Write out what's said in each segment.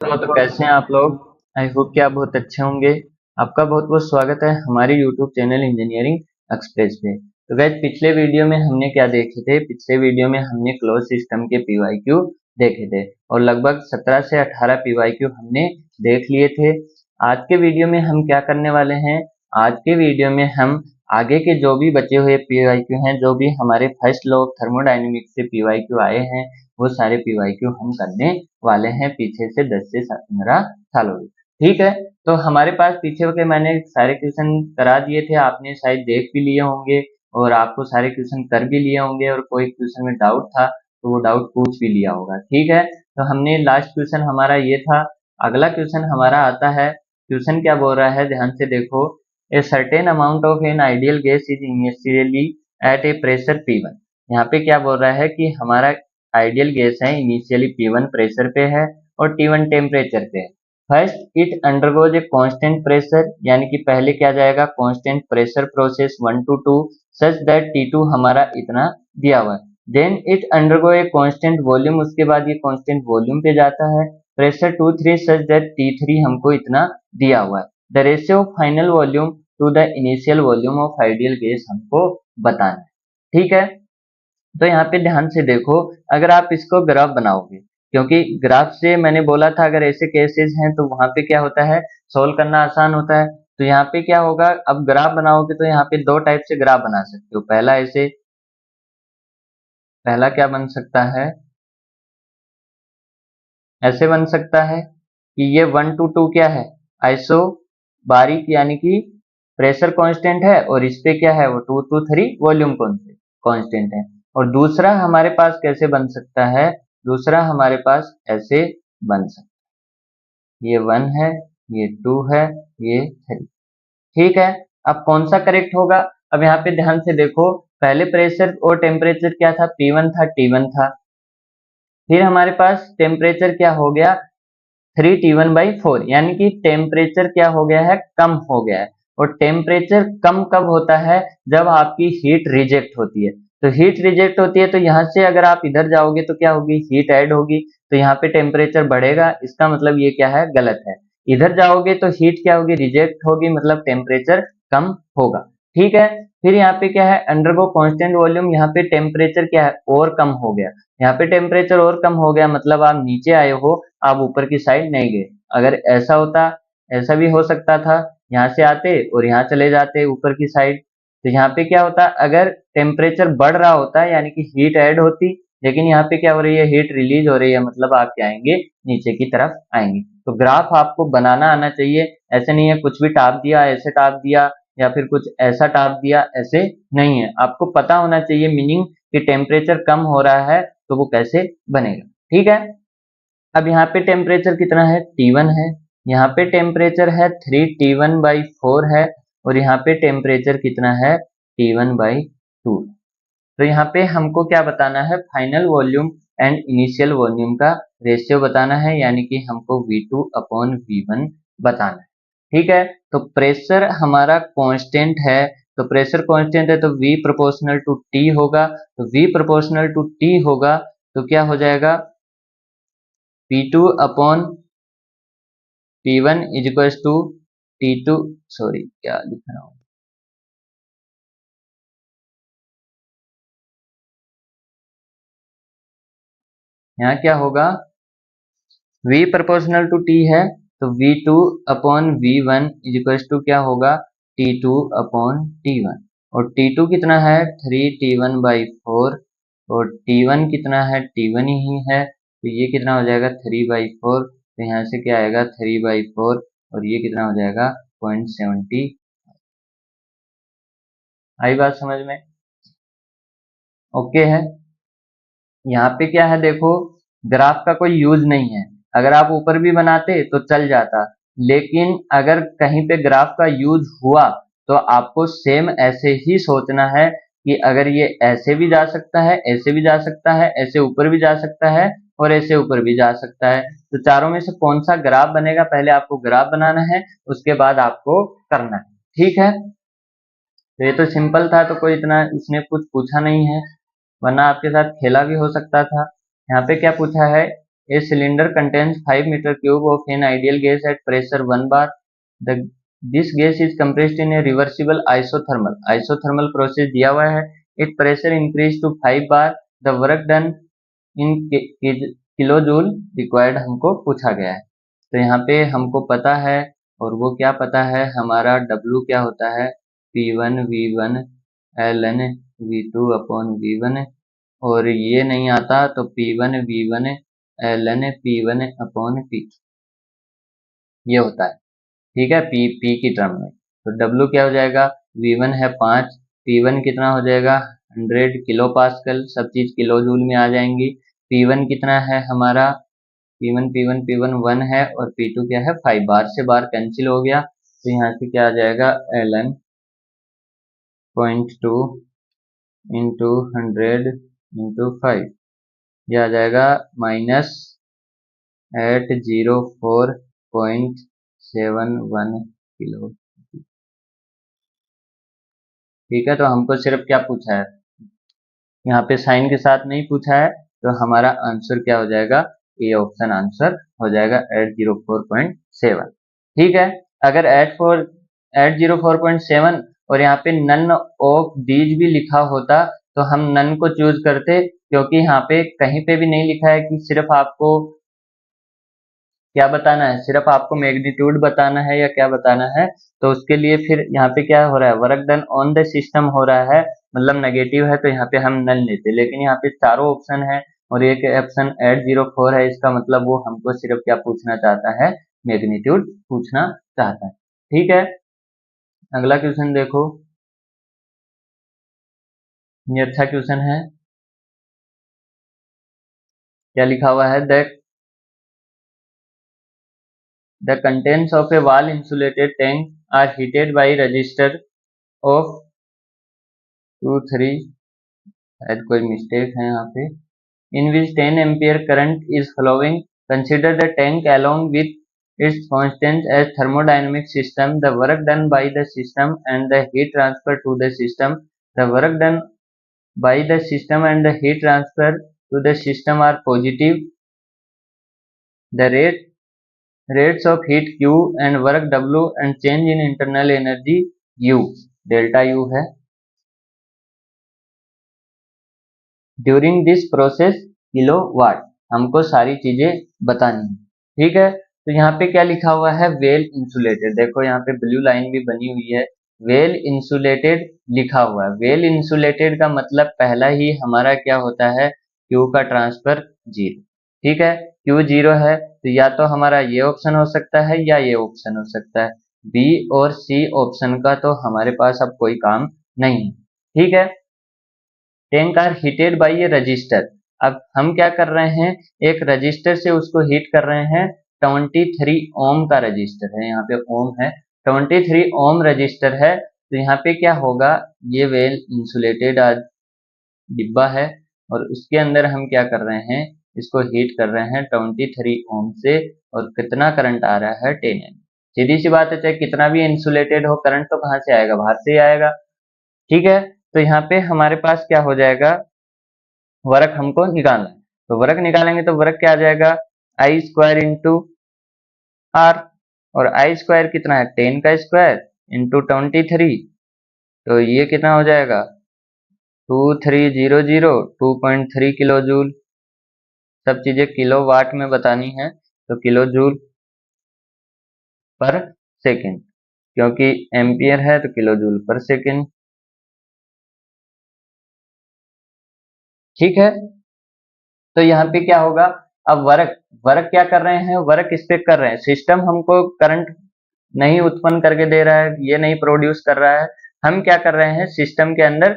तो कैसे हैं आप लोग। आई होप कि आप बहुत अच्छे होंगे। आपका बहुत बहुत स्वागत है हमारे यूट्यूब चैनल इंजीनियरिंग एक्सप्रेस पे। तो गाइस पिछले वीडियो में हमने क्या देखे थे, पिछले वीडियो में हमने क्लोज सिस्टम के पीवाईक्यू देखे थे और लगभग 17 से 18 पीवाईक्यू हमने देख लिए थे। आज के वीडियो में हम क्या करने वाले हैं, आज के वीडियो में हम आगे के जो भी बचे हुए पीवाईक्यू हैं, जो भी हमारे फर्स्ट लॉ ऑफ थर्मोडायनेमिक्स से पीवाईक्यू आए हैं, वो सारे पीवाईक्यू हम करने वाले हैं पीछे से 10 से 15 सालों में। ठीक है, तो हमारे पास पीछे के मैंने सारे क्वेश्चन करा दिए थे, आपने शायद देख भी लिए होंगे और आपको सारे क्वेश्चन कर भी लिए होंगे और कोई क्वेश्चन में डाउट था तो वो डाउट पूछ भी लिया होगा। ठीक है, तो हमने लास्ट क्वेश्चन हमारा ये था। अगला क्वेश्चन हमारा आता है, क्वेश्चन क्या बोल रहा है ध्यान से देखो। A certain amount of an ideal gas is initially at a pressure P1। यहाँ पे क्या बोल रहा है कि हमारा आइडियल गैस है, इनिशियली P1 प्रेशर पे है और T1 टेम्परेचर पे है। First it undergoes a constant pressure, यानी कि पहले क्या जाएगा constant pressure process 1 to 2 such that T2 हमारा इतना दिया हुआ है। Then it undergo a constant volume, उसके बाद ये कांस्टेंट वॉल्यूम पे जाता है प्रेशर 2 3 सच दैट T3 हमको इतना दिया हुआ है। The ratio of final volume to the initial volume of ideal gas हमको बताना है। ठीक है, तो यहाँ पे ध्यान से देखो, अगर आप इसको ग्राफ बनाओगे, क्योंकि ग्राफ से मैंने बोला था अगर ऐसे केसेस हैं तो वहां पे क्या होता है, सोल्व करना आसान होता है। तो यहाँ पे क्या होगा, अब ग्राफ बनाओगे तो यहाँ पे दो टाइप से ग्राफ बना सकते हो। पहला ऐसे, पहला क्या बन सकता है, ऐसे बन सकता है कि ये 1 to 2 क्या है, आइसो बारीक, यानी कि प्रेशर कांस्टेंट है और इस पे क्या है वो 2 to 3 वॉल्यूम कांस्टेंट है। और दूसरा हमारे पास कैसे बन सकता है, दूसरा हमारे पास ऐसे बन सकता है, ये 1 है, ये 2 है, ये 3। ठीक है, अब कौन सा करेक्ट होगा। अब यहाँ पे ध्यान से देखो, पहले प्रेशर और टेम्परेचर क्या था, P1 था, T1 था। फिर हमारे पास टेम्परेचर क्या हो गया, 3T1/4, यानी कि टेम्परेचर क्या हो गया है, कम हो गया है। और टेम्परेचर कम कब होता है, जब आपकी हीट रिजेक्ट होती है। तो हीट रिजेक्ट होती है तो यहाँ से अगर आप इधर जाओगे तो क्या होगी, हीट ऐड होगी, तो यहाँ पे टेम्परेचर बढ़ेगा, इसका मतलब ये क्या है, गलत है। इधर जाओगे तो हीट क्या होगी, रिजेक्ट होगी, मतलब टेम्परेचर कम होगा। ठीक है, फिर यहाँ पे क्या है, अंडरगो कांस्टेंट वॉल्यूम, यहाँ पे टेम्परेचर क्या है, और कम हो गया। यहाँ पे टेम्परेचर और कम हो गया मतलब आप नीचे आए हो, आप ऊपर की साइड नहीं गए। अगर ऐसा होता, ऐसा भी हो सकता था, यहाँ से आते और यहाँ चले जाते ऊपर की साइड। तो यहाँ पे क्या होता, अगर टेम्परेचर बढ़ रहा होता यानी कि हीट ऐड होती, लेकिन यहाँ पे क्या हो रही है, हीट रिलीज हो रही है, मतलब आप क्या आएंगे, नीचे की तरफ आएंगे। तो ग्राफ आपको बनाना आना चाहिए, ऐसे नहीं है कुछ भी टाप दिया, ऐसे टाप दिया या फिर कुछ ऐसा टाप दिया, ऐसे नहीं है। आपको पता होना चाहिए मीनिंग कि टेम्परेचर कम हो रहा है तो वो कैसे बनेगा। ठीक है, अब यहाँ पे टेम्परेचर कितना है, T1 है, यहाँ पे टेम्परेचर है 3T1/4 है और यहाँ पे टेम्परेचर कितना है, T1/2। तो यहाँ पे हमको क्या बताना है, final volume and initial volume का रेशियो बताना है, यानी कि हमको V2/V1 बताना है। ठीक है, तो प्रेशर हमारा कांस्टेंट है, तो प्रेशर कांस्टेंट है तो V प्रोपोर्शनल टू T होगा, तो V प्रोपोर्शनल टू T होगा तो क्या हो जाएगा, P2/P1 is equal to T2, sorry क्या लिख रहा हूँ, यहाँ क्या होगा, V प्रोपोर्शनल टू T है तो V2/V1 इज इक्वल टू क्या होगा, T2/T1। और T2 कितना है, 3T1/4 और T1 कितना है, T1 ही है, तो ये कितना हो जाएगा 3/4। तो यहाँ से क्या आएगा 3/4 और ये कितना हो जाएगा 0.70। आई बात समझ में, ओके है। यहाँ पे क्या है देखो, ग्राफ का कोई यूज नहीं है, अगर आप ऊपर भी बनाते तो चल जाता, लेकिन अगर कहीं पे ग्राफ का यूज हुआ तो आपको सेम ऐसे ही सोचना है कि अगर ये ऐसे भी जा सकता है, ऐसे भी जा सकता है, ऐसे ऊपर भी जा सकता है और ऐसे ऊपर भी जा सकता है, तो चारों में से कौन सा ग्राफ बनेगा, पहले आपको ग्राफ बनाना है, उसके बाद आपको करना है। ठीक है, तो ये तो सिंपल था, तो कोई इतना उसने कुछ पूछा नहीं है, वरना आपके साथ खेला भी हो सकता था। यहाँ पे क्या पूछा है, a cylinder contains 5 metre cube of an ideal gas at pressure 1 bar. The this gas is compressed in a reversible isothermal process दिया हुआ है. Its pressure increased to 5 bar. The work done in kilo joule required हमको पूछा गया है. तो यहाँ पे हमको पता है, और वो क्या पता है, हमारा W क्या होता है, P1 V1 ln V2 upon V1, और ये नहीं आता तो P1 V1 ln P1 upon P, ये होता है. ठीक है, P की टर्म में. तो W क्या हो जाएगा, V1 है 5, P1 कितना हो जाएगा 100 किलो पास्कल, सब चीज किलो जूल में आ जाएंगी. P1 कितना है हमारा, P1 1 है, और P2 क्या है 5. बार से बार कैंसिल हो गया, तो यहाँ से क्या आ जाएगा ln 0.2 इंटू 100 इंटू 5, यह आ जाएगा माइनस एट 04.71 किलो. ठीक है, तो हमको सिर्फ क्या पूछा है, यहाँ पे साइन के साथ नहीं पूछा है, तो हमारा आंसर क्या हो जाएगा, ए ऑप्शन आंसर हो जाएगा 804.7. ठीक है, अगर 804.7 और यहाँ पे नन ऑफ दीज भी लिखा होता तो हम नन को चूज करते, क्योंकि यहाँ पे कहीं पे भी नहीं लिखा है कि सिर्फ आपको क्या बताना है, सिर्फ आपको मैग्नीट्यूड बताना है या क्या बताना है. तो उसके लिए फिर यहाँ पे क्या हो रहा है, work done on the system हो रहा है, मतलब नेगेटिव है, तो यहाँ पे हम नल लेते. लेकिन यहाँ पे चारों ऑप्शन है और एक ऑप्शन 804 है, इसका मतलब वो हमको सिर्फ क्या पूछना चाहता है, मैग्नीट्यूड पूछना चाहता है. ठीक है, अगला क्वेश्चन देखो, ये अच्छा क्वेश्चन है. क्या लिखा हुआ है, The contents of a wall insulated tank are heated by resistor of 2 3, शायद कोई मिस्टेक है यहाँ पे, in which 10 ampere current is flowing. Consider the tank along with its constants as thermodynamic system. The work done by the system and the heat transfer to the system. The work done by the system and the heat transfer to the system are positive. The rates of heat Q and work W and change in internal energy U, delta U है. During this process kilowatt, हमको सारी चीजें बतानी है. ठीक है, तो यहाँ पे क्या लिखा हुआ है, वेल इंसुलेटेड. देखो यहाँ पे ब्लू लाइन भी बनी हुई है, वेल इंसुलेटेड लिखा हुआ है. वेल इंसुलेटेड का मतलब पहला ही हमारा क्या होता है, Q का ट्रांसफर 0. ठीक है, Q 0 है, तो या तो हमारा ये ऑप्शन हो सकता है या ये ऑप्शन हो सकता है. बी और सी ऑप्शन का तो हमारे पास अब कोई काम नहीं है. ठीक है, tank are heated by a register. अब हम क्या कर रहे हैं, एक रजिस्टर से उसको हीट कर रहे हैं. 23 ओम का रजिस्टर है, यहाँ पे ओम है, 23 ओम रजिस्टर है. तो यहाँ पे क्या होगा, ये वेल इंसुलेटेड डिब्बा है, और उसके अंदर हम क्या कर रहे हैं, इसको हीट कर रहे हैं 23 ओम से, और कितना करंट आ रहा है 10 एम्प. सीधी सी बात है, चाहे कितना भी इंसुलेटेड हो, करंट तो कहाँ से आएगा, बाहर से ही आएगा. ठीक है, तो यहाँ पे हमारे पास क्या हो जाएगा, वर्क हमको निकालना है. तो वर्क निकालेंगे तो वर्क क्या आ जाएगा, आई स्क्वायर इंटू आर, और आई स्क्वायर कितना है 10 का स्क्वायर इंटू 23, तो ये कितना हो जाएगा 2300 2.3 किलो जूल. सब चीजें किलो वाट में बतानी है, तो किलो जूल पर सेकेंड, क्योंकि एम्पियर है तो किलो जूल पर सेकेंड. ठीक है, तो यहाँ पे क्या होगा, अब वर्क वर्क क्या कर रहे हैं, वर्क इस पे कर रहे हैं. सिस्टम हमको करंट नहीं उत्पन्न करके दे रहा है, ये नहीं प्रोड्यूस कर रहा है. हम क्या कर रहे हैं, सिस्टम के अंदर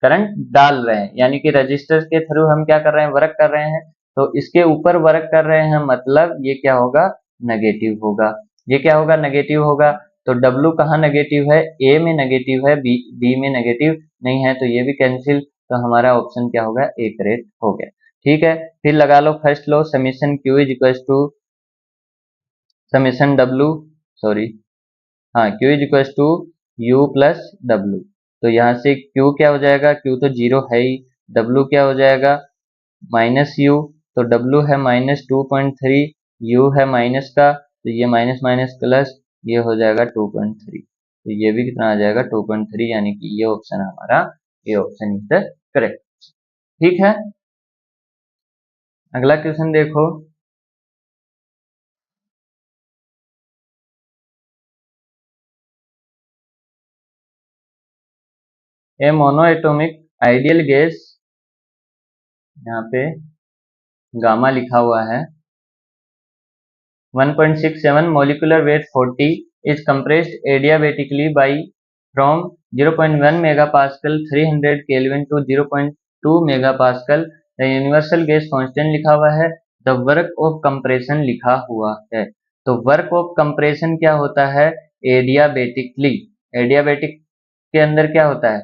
करंट डाल रहे हैं, यानी कि रजिस्टर के थ्रू हम क्या कर रहे हैं, वर्क कर रहे हैं. तो इसके ऊपर वर्क कर रहे हैं, मतलब ये क्या होगा, नेगेटिव होगा. ये क्या होगा, नेगेटिव होगा. तो W कहाँ नेगेटिव है, A में नेगेटिव है, B में नेगेटिव नहीं है, तो ये भी कैंसिल. तो हमारा ऑप्शन क्या होगा, ए करेक्ट हो गया. ठीक है, फिर लगा लो फर्स्ट लो, summation Q is equal to summation W, sorry हाँ, Q is equal to U plus W. तो यहाँ से Q क्या हो जाएगा, Q तो 0 है ही, W क्या हो जाएगा -U. तो W है -2.3, U है माइनस का, तो ये माइनस माइनस प्लस, ये हो जाएगा 2.3, तो ये भी कितना आ जाएगा 2.3, यानी कि ये ऑप्शन हमारा, ये ऑप्शन इज द करेक्ट। ठीक है, अगला क्वेश्चन देखो। ए मोनोएटॉमिक आइडियल गैस, यहाँ पे गामा लिखा हुआ है, 1.67 molecular weight 40 is compressed adiabatically by from 0.1 megapascal 300 Kelvin to 0.2 megapascal। The universal gas constant लिखा हुआ है, the work of compression लिखा हुआ है। तो वर्क ऑफ कंप्रेशन क्या होता है, एडियाबेटिकली, एडियाबेटिक के अंदर क्या होता है,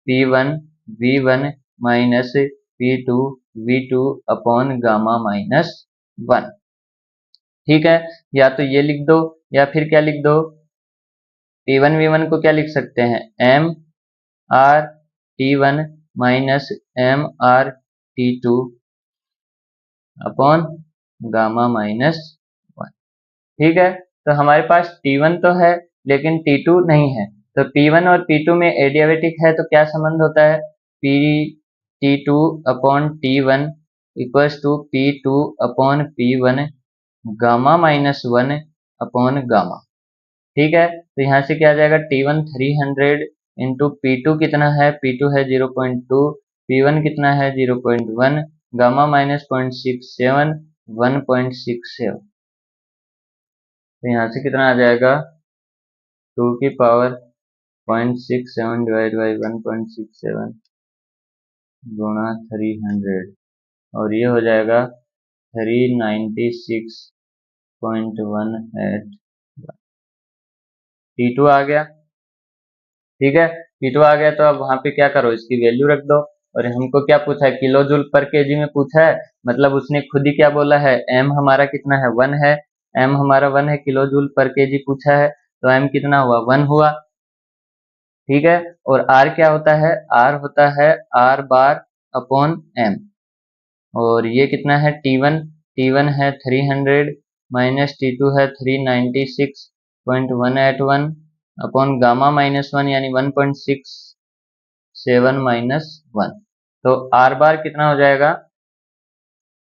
P1 V1 minus P2 V2 upon gamma minus 1। ठीक है, या तो ये लिख दो या फिर क्या लिख दो, P1 V1 को क्या लिख सकते हैं, M R T1 minus M R T2 upon gamma minus 1। ठीक है, तो हमारे पास T1 तो है लेकिन T2 नहीं है, तो P1 और P2 में एडियाबेटिक है, तो क्या संबंध होता है, T2 upon T1 equals to P2 upon P1 gamma minus 1 upon gamma. ठीक है, तो यहाँ से क्या आ जाएगा, T1 300 इंटू P2 कितना है, P2 है 0.2, P1 कितना है 0.1, गामा माइनस 0.67 1.67, तो यहाँ से कितना आ जाएगा 2 की पावर 0.67 डिवाइड बाई 1.67 गुणा 300, और ये हो जाएगा 396.18। T2 आ गया। ठीक है, T2 आ गया, तो अब वहां पे क्या करो, इसकी वैल्यू रख दो। और हमको क्या पूछा है, किलो जूल पर केजी में पूछा है, मतलब उसने खुद ही क्या बोला है, m हमारा कितना है 1 है, m हमारा 1 है, किलो जूल पर केजी पूछा है, तो m कितना हुआ 1 हुआ। ठीक है, और r क्या होता है, r होता है r बार अपॉन m, और ये कितना है T1 है 300 माइनस T2 है 396.181 अपॉन गामा माइनस 1 यानी 1.67 माइनस 1, तो r बार कितना हो जाएगा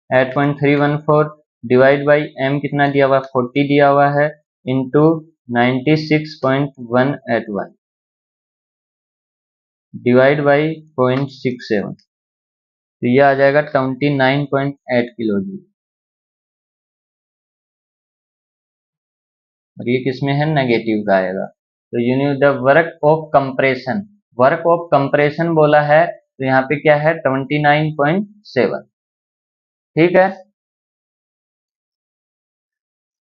8.314 डिवाइड बाई m कितना दिया हुआ 40 दिया हुआ है इंटू 96.181 डिवाइड बाई 0.67, तो ये आ जाएगा 29.8 किलो जूल, और ये किसमें है, नेगेटिव का आएगा। तो unit the work of compression, work of compression बोला है, तो यहाँ पे क्या है 29.7। ठीक है,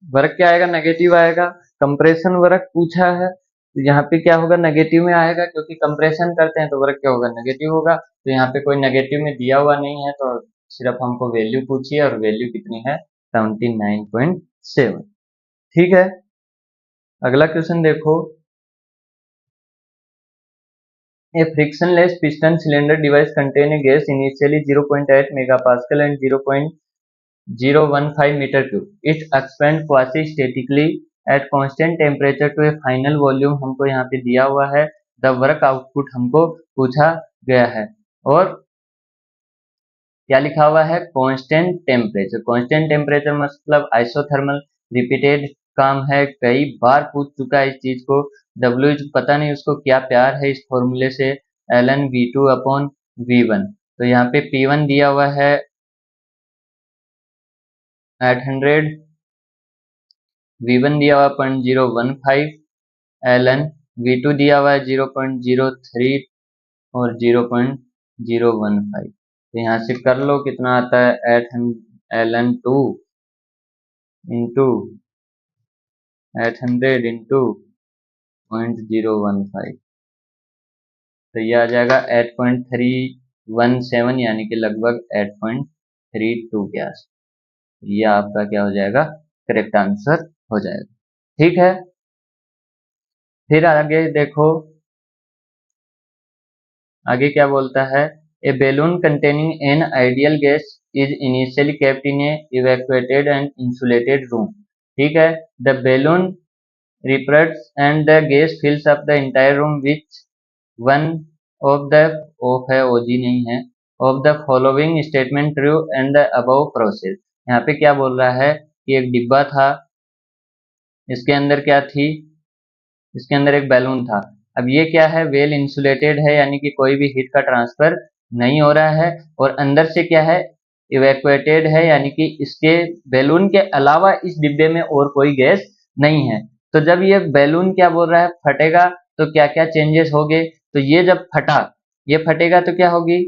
वर्क क्या आएगा, नेगेटिव आएगा, कंप्रेशन वर्क पूछा है, तो यहाँ पे क्या होगा, नेगेटिव में आएगा, क्योंकि कंप्रेशन करते हैं तो वर्क क्या होगा, नेगेटिव होगा। तो यहाँ पे कोई नेगेटिव में दिया हुआ नहीं है, तो सिर्फ हमको वैल्यू पूछी है, और वैल्यू कितनी है 79.7। ठीक है, अगला क्वेश्चन देखो। A frictionless piston cylinder device contain a gas initially 0.8 megapascal and 0.015 meter cube. It expands quasi-statically at constant temperature to a final volume, हमको यहाँ पे दिया हुआ है। The work output हमको पूछा गया है, और क्या लिखा हुआ है, कांस्टेंट टेम्परेचर। कांस्टेंट टेम्परेचर मतलब आइसोथर्मल, रिपीटेड काम है, कई बार पूछ चुका है इस चीज को। W पता नहीं उसको क्या प्यार है इस फॉर्मूले से, ln V2 अपॉन V1। तो यहाँ पे P1 दिया हुआ है 800, V1 दिया हुआ 0.015, ln V2 दिया हुआ है 0.03 और 0.015। तो यहाँ से कर लो कितना आता है, 800 ln 2 इंटू 800 इंटू 0.015, तो ये आ जाएगा 8.317, यानी कि लगभग 8.32 के आस। ये आपका क्या हो जाएगा, करेक्ट आंसर हो जाएगा। ठीक है, फिर आगे देखो, आगे क्या बोलता है, a balloon containing an ideal gas is initially kept in a evacuated and insulated room. ठीक है, the balloon ruptures and the gas fills up the entire room which one of the of है ओजी नहीं है of the following statement true and the above process. यहाँ पे क्या बोल रहा है कि एक डिब्बा था, इसके अंदर क्या थी, इसके अंदर एक बैलून था। अब ये क्या है, वेल इंसुलेटेड है, यानी कि कोई भी हीट का ट्रांसफर नहीं हो रहा है, और अंदर से क्या है, इवैक्यूएटेड है, यानी कि इसके बैलून के अलावा इस डिब्बे में और कोई गैस नहीं है। तो जब ये बैलून क्या बोल रहा है फटेगा तो क्या क्या चेंजेस होंगे, तो ये जब फटा, ये फटेगा तो क्या होगी,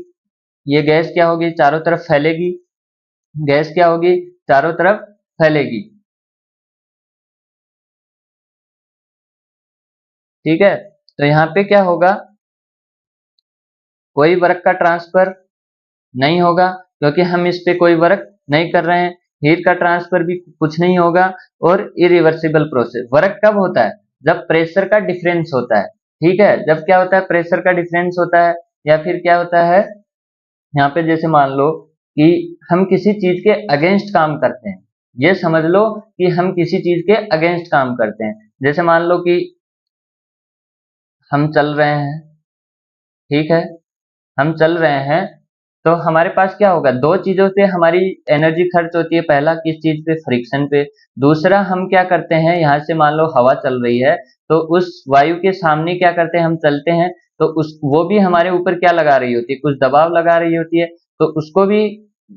ये गैस क्या होगी, चारों तरफ फैलेगी, गैस क्या होगी, चारों तरफ फैलेगी। ठीक है, तो यहाँ पे क्या होगा, कोई वर्क का ट्रांसफर नहीं होगा, क्योंकि हम इस पे कोई वर्क नहीं कर रहे हैं, हीट का ट्रांसफर भी कुछ नहीं होगा, और इरिवर्सिबल प्रोसेस। वर्क कब होता है, जब प्रेशर का डिफरेंस होता है। ठीक है, जब क्या होता है, प्रेशर का डिफरेंस होता है, या फिर क्या होता है, यहाँ पे जैसे मान लो कि हम किसी चीज के अगेंस्ट काम करते हैं, ये समझ लो कि हम किसी चीज के अगेंस्ट काम करते हैं। जैसे मान लो कि हम चल रहे हैं, ठीक है, हम चल रहे हैं, तो हमारे पास क्या होगा, दो चीजों से हमारी एनर्जी खर्च होती है। पहला किस चीज पे, फ्रिक्शन पे। दूसरा हम क्या करते हैं, यहाँ से मान लो हवा चल रही है, तो उस वायु के सामने क्या करते हैं, हम चलते हैं, तो उस वो भी हमारे ऊपर क्या लगा रही होती है, कुछ दबाव लगा रही होती है, तो उसको भी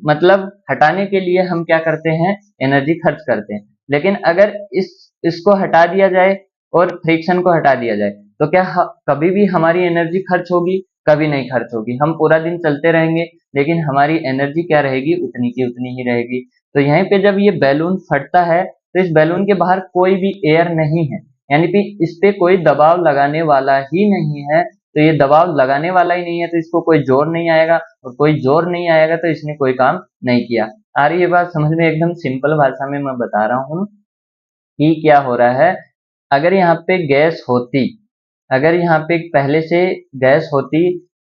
मतलब हटाने के लिए हम क्या करते हैं, एनर्जी खर्च करते हैं। लेकिन अगर इसको हटा दिया जाए और फ्रिक्शन को हटा दिया जाए, तो क्या कभी भी हमारी एनर्जी खर्च होगी, कभी नहीं खर्च होगी। हम पूरा दिन चलते रहेंगे, लेकिन हमारी एनर्जी क्या रहेगी, उतनी की उतनी ही रहेगी। तो यहीं पे जब ये बैलून फटता है, तो इस बैलून के बाहर कोई भी एयर नहीं है, यानी कि इस पे कोई दबाव लगाने वाला ही नहीं है। तो ये दबाव लगाने वाला ही नहीं है, तो इसको कोई जोर नहीं आएगा, और कोई जोर नहीं आएगा तो इसने कोई काम नहीं किया। आ रही है बात समझ में, एकदम सिंपल भाषा में मैं बता रहा हूँ कि क्या हो रहा है। अगर यहाँ पे गैस होती, अगर यहाँ पे पहले से गैस होती,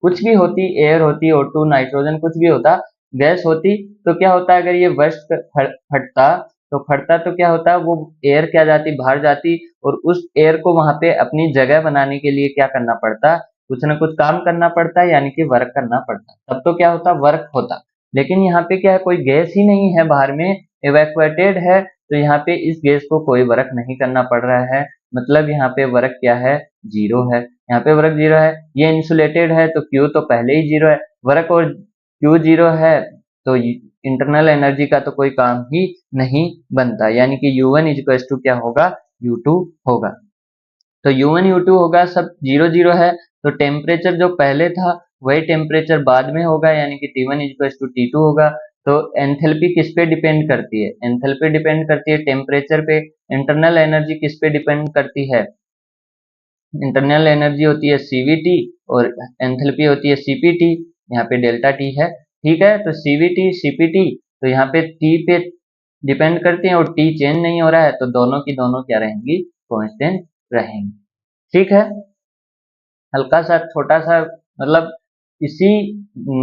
कुछ भी होती, एयर होती, O2 नाइट्रोजन कुछ भी होता, गैस होती, तो क्या होता, अगर ये वर्स्ट फटता, तो फटता तो क्या होता, वो एयर क्या जाती, बाहर जाती, और उस एयर को वहां पे अपनी जगह बनाने के लिए क्या करना पड़ता, कुछ ना कुछ काम करना पड़ता, यानी कि वर्क करना पड़ता, तब तो क्या होता, वर्क होता। लेकिन यहाँ पे क्या है, कोई गैस ही नहीं है बाहर में, इवैक्यूएटेड है, तो यहाँ पे इस गैस को कोई वर्क नहीं करना पड़ रहा है। मतलब यहाँ पे वर्क क्या है, जीरो है। यहाँ पे वर्क जीरो है, ये इंसुलेटेड है तो क्यू तो पहले ही जीरो है, वर्क और क्यू जीरो है, तो इंटरनल एनर्जी का तो कोई काम ही नहीं बनता, यानी कि U1 इक्वल टू क्या होगा, U2 होगा। तो U1 U2 होगा, सब जीरो जीरो है, तो टेम्परेचर जो पहले था वही टेम्परेचर बाद में होगा, यानी कि T1 इक्वल टू T2 होगा। तो एंथैल्पी किस पे डिपेंड करती है, एंथैल्पी डिपेंड करती है टेम्परेचर पे। इंटरनल एनर्जी किस पे डिपेंड करती है, इंटरनल एनर्जी होती है CVT, और एंथैल्पी होती है CPT, यहाँ पे डेल्टा T है। ठीक है, तो CVT CPT, तो यहाँ पे T पे डिपेंड करती है, और T चेंज नहीं हो रहा है, तो दोनों की दोनों क्या रहेंगी, कांस्टेंट रहेंगी। ठीक है, हल्का सा छोटा सा मतलब इसी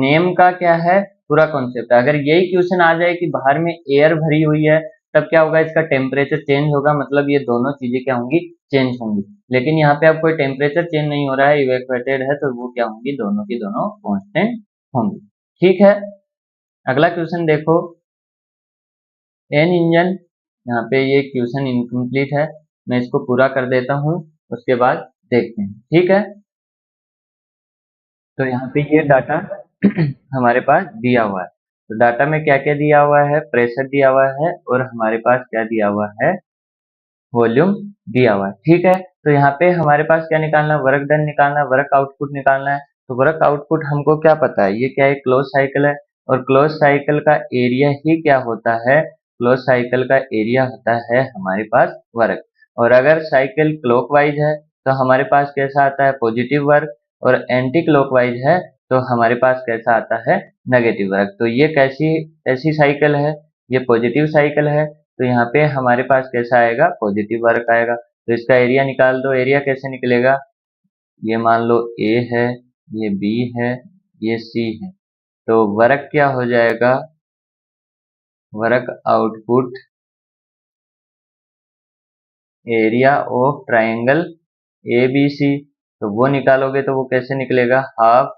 नेम का क्या है, पूरा कॉन्सेप्ट है। अगर यही क्वेश्चन आ जाए कि बाहर में एयर भरी हुई है, तब क्या होगा, इसका टेम्परेचर चेंज होगा, मतलब ये दोनों चीजें क्या होंगी, चेंज होंगी। लेकिन यहाँ पे अब कोई टेम्परेचर चेंज नहीं हो रहा है, इवैक्यूएटेड है, तो वो क्या होंगी, दोनों की दोनों कांस्टेंट होंगी। ठीक है, अगला क्वेश्चन देखो, एन इंजन, यहाँ पे ये क्वेश्चन इनकम्प्लीट है, मैं इसको पूरा कर देता हूँ, उसके बाद देखते हैं। ठीक है, तो यहाँ पे ये डाटा हमारे पास दिया हुआ है। तो डाटा में क्या क्या दिया हुआ है, प्रेशर दिया हुआ है, और हमारे पास क्या दिया हुआ है, वॉल्यूम दिया हुआ है। ठीक है, तो यहाँ पे हमारे पास क्या निकालना है, वर्क डन निकालना है, वर्क आउटपुट निकालना है। तो वर्क आउटपुट हमको क्या पता है, ये क्या है, क्लोज साइकिल है, और क्लोज साइकिल का एरिया ही क्या होता है, क्लोज साइकिल का एरिया होता है हमारे पास वर्क। और अगर साइकिल क्लॉकवाइज है तो हमारे पास कैसा आता है, पॉजिटिव वर्क, और एंटी क्लॉकवाइज है तो हमारे पास कैसा आता है, नेगेटिव वर्क। तो ये कैसी ऐसी साइकिल है, ये पॉजिटिव साइकिल है, तो यहाँ पे हमारे पास कैसा आएगा, पॉजिटिव वर्क आएगा। तो इसका एरिया निकाल दो, एरिया कैसे निकलेगा, ये मान लो A है, ये B है, ये सी है। तो वर्क क्या हो जाएगा, work output area of triangle ABC। तो वो निकालोगे तो वो कैसे निकलेगा, half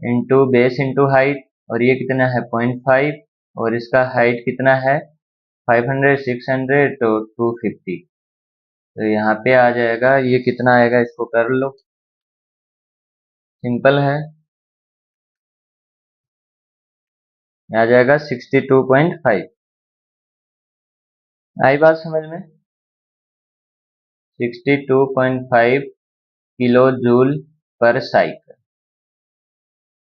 into base into height, और ये कितना है 0.5, और इसका हाइट कितना है 500 600 तो 250। तो यहाँ पे आ जाएगा, ये कितना आएगा इसको कर लो, सिंपल है, आ जाएगा 62.5। आई बात समझ में, 62.5 किलो जूल पर साइकिल।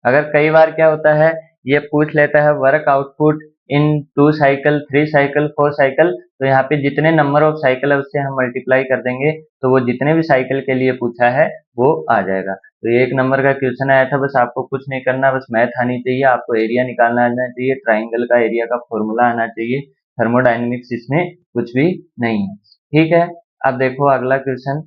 अगर कई बार क्या होता है, ये पूछ लेता है वर्क आउटपुट इन 2 साइकिल 3 साइकिल 4 साइकिल, तो यहाँ पे जितने नंबर ऑफ साइकिल है उससे हम मल्टीप्लाई कर देंगे, तो वो जितने भी साइकिल के लिए पूछा है वो आ जाएगा। तो ये 1 नंबर का क्वेश्चन आया था, बस आपको कुछ नहीं करना, बस मैथ आनी चाहिए, आपको एरिया निकालना आना चाहिए, ट्राइंगल का एरिया का फॉर्मूला आना चाहिए, थर्मोडाइनमिक्स इसमें कुछ भी नहीं है। ठीक है, अब देखो अगला क्वेश्चन,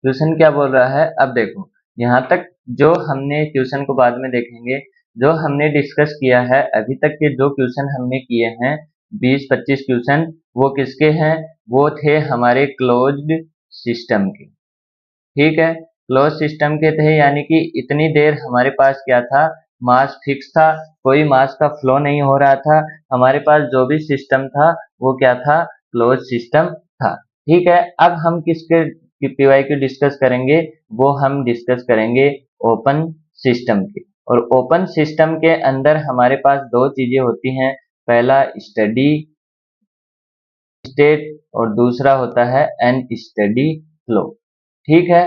क्वेश्चन क्या बोल रहा है। अब देखो यहाँ तक जो हमने क्वेश्चन को बाद में देखेंगे, जो हमने डिस्कस किया है अभी तक के जो क्वेश्चन हमने किए हैं 20-25 क्वेश्चन, वो किसके हैं, वो थे हमारे क्लोज्ड सिस्टम के। ठीक है, क्लोज सिस्टम के थे, यानी कि इतनी देर हमारे पास क्या था, मास फिक्स था, कोई मास का फ्लो नहीं हो रहा था, हमारे पास जो भी सिस्टम था वो क्या था, क्लोज सिस्टम था। ठीक है, अब हम किसके PYQ डिस्कस करेंगे, वो हम डिस्कस करेंगे ओपन सिस्टम के। और ओपन सिस्टम के अंदर हमारे पास दो चीजें होती हैं, पहला स्टेडी स्टेट और दूसरा होता है अनस्टेडी फ्लो। ठीक है,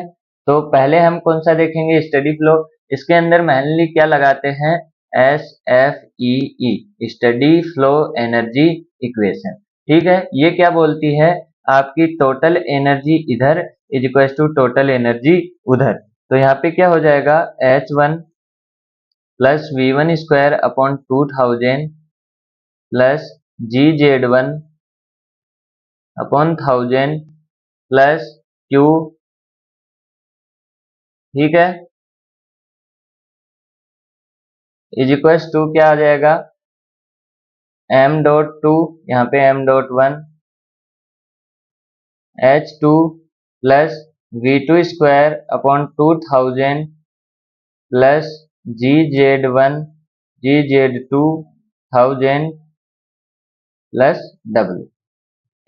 तो पहले हम कौन सा देखेंगे, स्टेडी फ्लो। इसके अंदर मेनली क्या लगाते हैं, SFEE, steady flow energy equation. ठीक है, ये क्या बोलती है, आपकी टोटल एनर्जी इधर is equal to total energy उधर। तो यहाँ पे क्या हो जाएगा, H1 plus V1 square upon 2000 plus GZ1 upon 1000 plus Q। ठीक है, इज इक्वल टू क्या आ जाएगा, m.2, यहाँ पे m.1 H2 plus V2 square upon 2000 plus GZ1 GZ2 1000 plus W।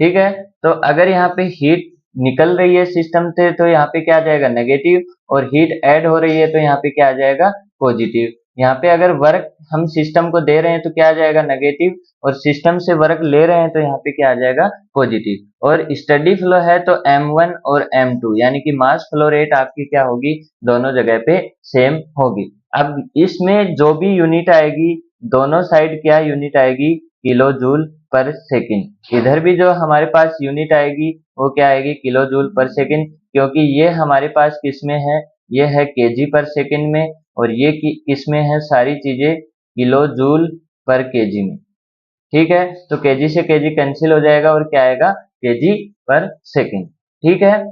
ठीक है, तो अगर यहाँ पे हीट निकल रही है सिस्टम से तो यहाँ पे क्या आ जाएगा नेगेटिव, और हीट ऐड हो रही है तो यहाँ पे क्या आ जाएगा पॉजिटिव। यहाँ पे अगर वर्क हम सिस्टम को दे रहे हैं तो क्या आ जाएगा नेगेटिव, और सिस्टम से वर्क ले रहे हैं तो यहाँ पे क्या आ जाएगा पॉजिटिव। और स्टेडी फ्लो है तो M1 और M2 यानी कि मास फ्लो रेट आपकी क्या होगी, दोनों जगह पे सेम होगी। अब इसमें जो भी यूनिट आएगी, दोनों साइड क्या यूनिट आएगी, किलो जूल पर सेकेंड। इधर भी जो हमारे पास यूनिट आएगी वो क्या आएगी, किलो जूल पर सेकेंड, क्योंकि ये हमारे पास किस में है, ये है केजी पर सेकेंड में, और ये किस में है, सारी चीजें किलो जूल पर केजी में। ठीक है, तो केजी से केजी कैंसिल हो जाएगा और क्या आएगा, केजी पर सेकेंड। ठीक है,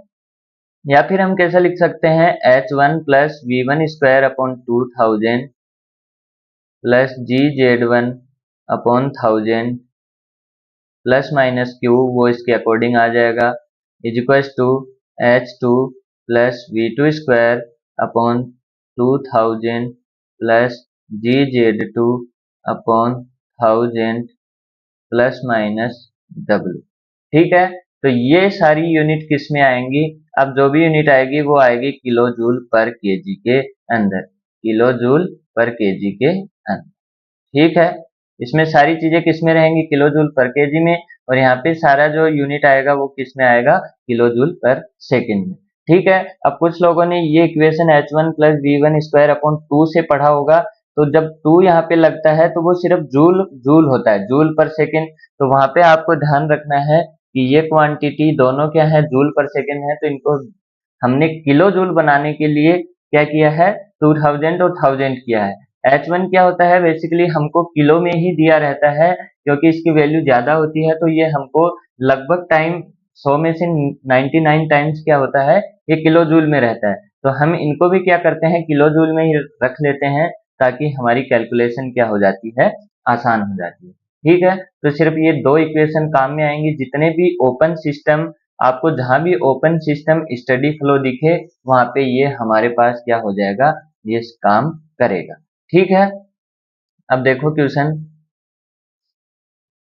या फिर हम कैसा लिख सकते हैं, H1 plus V1 square upon 2000 plus GZ1 upon 1000 plus minus Q, वो इसके अकॉर्डिंग आ जाएगा, is equal to H2 plus V2 square upon 2000 plus GZ2 upon 1000 plus minus W। ठीक है, तो ये सारी यूनिट किस में आएंगी, अब जो भी यूनिट आएगी वो आएगी किलो जूल पर केजी के अंदर, किलो जूल पर केजी के अंदर। ठीक है, इसमें सारी चीजें किस में रहेंगी, किलो जूल पर केजी में, और यहाँ पे सारा जो यूनिट आएगा वो किस में आएगा, किलो जूल पर सेकेंड में। ठीक है, अब कुछ लोगों ने ये equation H1 plus V1 square upon 2 से पढ़ा होगा, तो जब 2 यहाँ पे लगता है तो वो सिर्फ जूल जूल होता है, जूल पर सेकेंड। तो वहां पे आपको ध्यान रखना है कि ये क्वांटिटी दोनों क्या है, जूल पर सेकेंड है, तो इनको हमने किलो जूल बनाने के लिए क्या किया है, 2000 और 1000 किया है। H1 क्या होता है, बेसिकली हमको किलो में ही दिया रहता है, क्योंकि इसकी वैल्यू ज्यादा होती है, तो ये हमको लगभग टाइम 100 में से 99 टाइम्स क्या होता है, ये किलो जूल में रहता है। तो हम इनको भी क्या करते हैं, किलो जूल में ही रख लेते हैं, ताकि हमारी कैलकुलेशन क्या हो जाती है, आसान हो जाती है। ठीक है, तो सिर्फ ये दो इक्वेशन काम में आएंगी। जितने भी ओपन सिस्टम, आपको जहां भी ओपन सिस्टम स्टडी फ्लो दिखे वहां पे ये हमारे पास क्या हो जाएगा, ये काम करेगा। ठीक है, अब देखो क्वेश्चन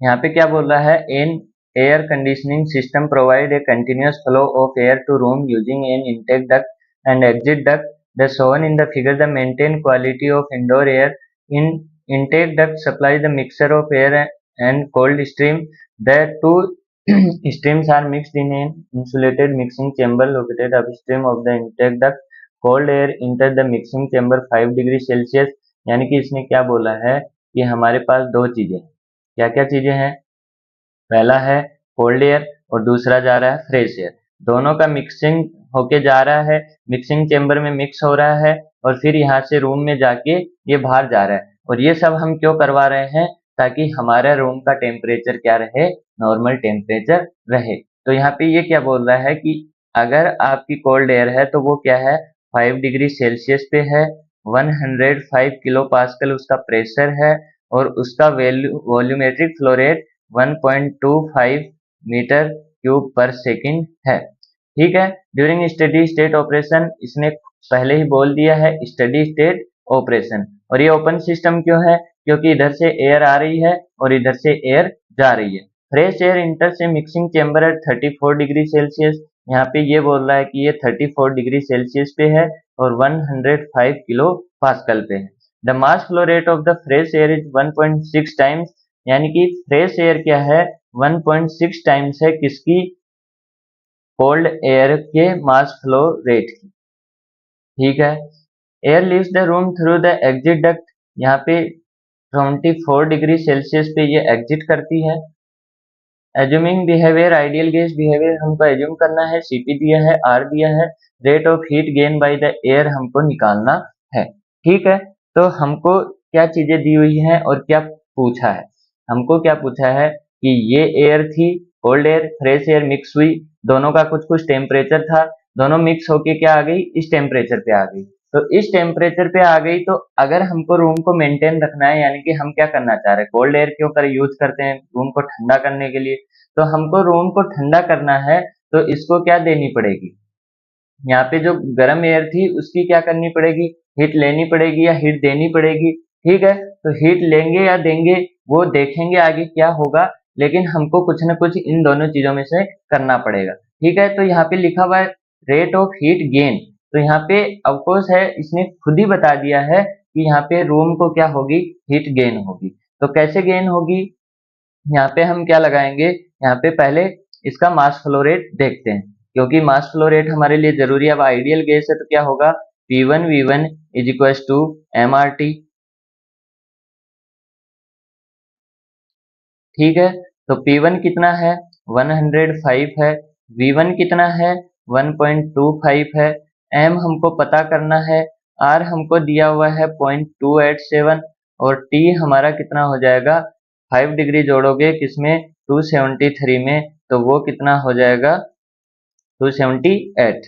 यहाँ पे क्या बोल रहा है, an air conditioning system provide a continuous flow of air to room using an intake duct and exit duct the shown in the figure the maintain quality of indoor air in intake duct supplies the mixture of air and cold stream. The two streams are mixed in an insulated mixing chamber located upstream of the intake duct. Cold air enters the mixing chamber 5 degree Celsius. यानी कि इसने क्या बोला है कि हमारे पास दो चीजें, क्या क्या चीजें हैं, पहला है कोल्ड एयर और दूसरा जा रहा है फ्रेश एयर। दोनों का मिक्सिंग होके जा रहा है, मिक्सिंग चेम्बर में मिक्स हो रहा है और फिर यहाँ से रूम में जाके ये बाहर जा रहा है। और ये सब हम क्यों करवा रहे हैं, ताकि हमारा रूम का टेम्परेचर क्या रहे, नॉर्मल टेम्परेचर रहे। तो यहाँ पे ये क्या बोल रहा है कि अगर आपकी कोल्ड एयर है तो वो क्या है, 5 डिग्री सेल्सियस पे है, 105 किलो पास्कल उसका प्रेशर है और उसका volumetric flow rate 1.25 metre cube पर सेकंड है। ठीक है, ड्यूरिंग स्टेडी स्टेट ऑपरेशन, इसने पहले ही बोल दिया है स्टेडी स्टेट ऑपरेशन। और ये ओपन सिस्टम क्यों है, क्योंकि इधर से एयर आ रही है और इधर से एयर जा रही है। फ्रेश एयर इंटर से mixing chamber at 34 degree Celsius. यहाँ पे ये बोल रहा है कि ये 34 डिग्री सेल्सियस पे है और 105 किलो पास्कल पे है। The mass flow rate of the fresh air is 1.6 times. यानी कि फ्रेश एयर क्या है, 1.6 टाइम्स है किसकी, कोल्ड एयर के मास फ्लो रेट की। ठीक है, air leaves the room through the exit duct. यहाँ पे 24 डिग्री सेल्सियस पे ये एग्जिट करती है। Assuming behaviour, ideal gas behaviour हमको एज्यूम करना है, सीपी दिया है, आर दिया है, rate of heat gain by the air हमको निकालना है। ठीक है, तो हमको क्या चीजें दी हुई हैं और क्या पूछा है, हमको क्या पूछा है कि ये एयर थी, cold air fresh air mix हुई, दोनों का कुछ कुछ टेम्परेचर था, दोनों मिक्स होके क्या आ गई, इस टेम्परेचर पे आ गई। तो इस टेम्परेचर पे आ गई, तो अगर हमको रूम को मेंटेन रखना है, यानी कि हम क्या करना चाह रहे हैं, कोल्ड एयर क्यों कर यूज करते हैं, रूम को ठंडा करने के लिए। तो हमको रूम को ठंडा करना है तो इसको क्या देनी पड़ेगी, यहाँ पे जो गर्म एयर थी उसकी क्या करनी पड़ेगी, हीट लेनी पड़ेगी या हीट देनी पड़ेगी। ठीक है, तो हीट लेंगे या देंगे वो देखेंगे आगे क्या होगा, लेकिन हमको कुछ ना कुछ इन दोनों चीजों में से करना पड़ेगा। ठीक है, तो यहाँ पे लिखा हुआ है रेट ऑफ हीट गेन। तो यहाँ पे ऑफकोर्स है, इसने खुद ही बता दिया है कि यहाँ पे रूम को क्या होगी, हीट गेन होगी। तो कैसे गेन होगी, यहाँ पे हम क्या लगाएंगे, यहाँ पे पहले इसका मास फ्लो रेट देखते हैं, क्योंकि मास फ्लो रेट हमारे लिए जरूरी है। अब आइडियल गैस है तो क्या होगा, P1 V1 is equal to MRT। ठीक है, तो P1 कितना है, 105 है, V1 कितना है, 1.25 है, M हमको पता करना है, R हमको दिया हुआ है 0.287 और T हमारा कितना हो जाएगा, 5 डिग्री जोड़ोगे किसमें, 273 में, तो वो कितना हो जाएगा, 278।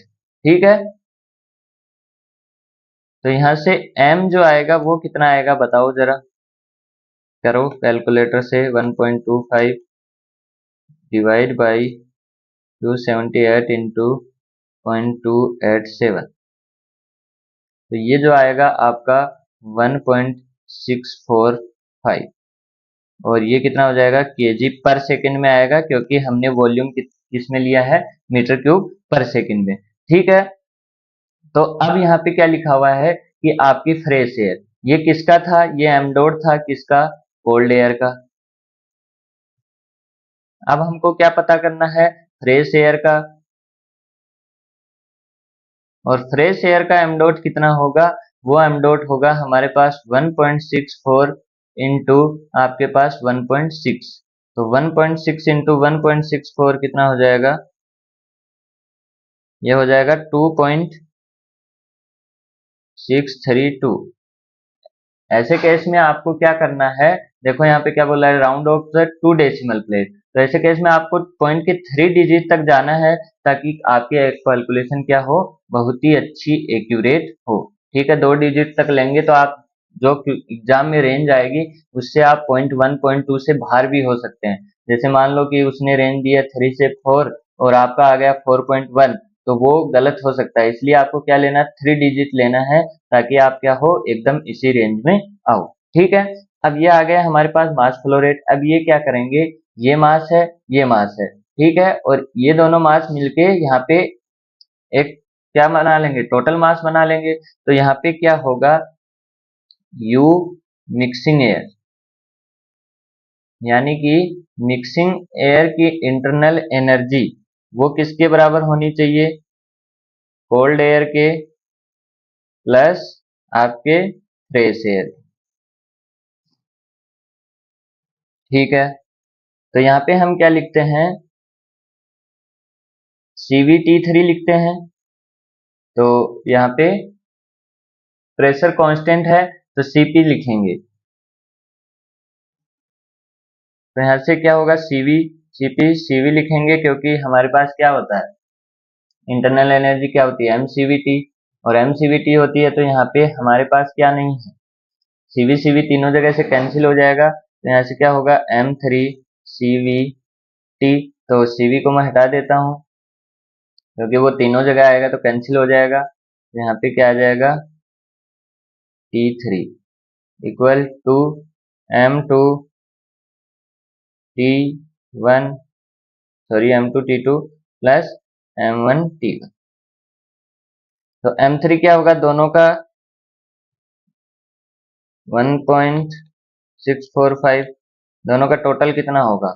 ठीक है, तो यहाँ से M जो आएगा वो कितना आएगा बताओ जरा, करो कैलकुलेटर से, 1.25 डिवाइड बाई 278 इंटू 0.287, तो ये जो आएगा आपका 1.645 और ये कितना हो जाएगा, केजी पर सेकंड में आएगा, क्योंकि हमने वॉल्यूम किस में लिया है, मीटर क्यूब पर सेकंड में। ठीक है, तो अब यहाँ पे क्या लिखा हुआ है कि आपकी फ्रेश एयर, ये किसका था, ये एम डॉट था, किसका, कोल्ड एयर का। अब हमको क्या पता करना है, फ्रेश एयर का, और फ्रेश एयर का एम डॉट कितना होगा, वो एम डॉट होगा हमारे पास 1.64 इंटू आपके पास 1.6, तो 1.6 इंटू 1.64 कितना हो जाएगा, ये हो जाएगा 2.632। ऐसे केस में आपको क्या करना है, देखो यहाँ पे क्या बोला है, round of the 2 decimal place. तो ऐसे केस में आपको पॉइंट के 3 डिजिट तक जाना है ताकि आपकी कैलकुलेशन क्या हो, बहुत ही अच्छी एक्यूरेट हो। ठीक है, 2 डिजिट तक लेंगे तो आप जो एग्जाम में रेंज आएगी उससे आप .1 .2 से बाहर भी हो सकते हैं। जैसे मान लो कि उसने रेंज दिया 3 से 4 और आपका आ गया 4.1, तो वो गलत हो सकता है। इसलिए आपको क्या लेना है, 3 डिजिट लेना है ताकि आप क्या हो, एकदम इसी रेंज में आओ। ठीक है, अब ये आ गया हमारे पास मास फ्लो रेट। अब ये क्या करेंगे, ये मास है, ये मास है, ठीक है, और ये दोनों मास मिलके यहाँ पे एक क्या बना लेंगे, टोटल मास बना लेंगे। तो यहाँ पे क्या होगा, यू मिक्सिंग एयर, यानी कि मिक्सिंग एयर की इंटरनल एनर्जी वो किसके बराबर होनी चाहिए, कोल्ड एयर के प्लस आपके फ्रेश एयर। ठीक है, तो यहाँ पे हम क्या लिखते हैं, CvT3 लिखते हैं। तो यहाँ पे प्रेशर कांस्टेंट है तो Cp लिखेंगे। तो यहाँ से क्या होगा, Cv लिखेंगे क्योंकि हमारे पास क्या होता है, इंटरनल एनर्जी क्या होती है, mCvT, और mCvT होती है। तो यहाँ पे हमारे पास क्या नहीं है, Cv तीनों जगह से कैंसिल हो जाएगा। तो यहाँ से क्या होगा, m3CvT। तो Cv को मैं हटा देता हूँ क्योंकि वो तीनों जगह आएगा तो कैंसिल हो जाएगा। तो यहाँ पे क्या आ जाएगा, T3 equal to M2T2 plus M1T1। तो M3 क्या होगा, दोनों का 1.645, दोनों का टोटल कितना होगा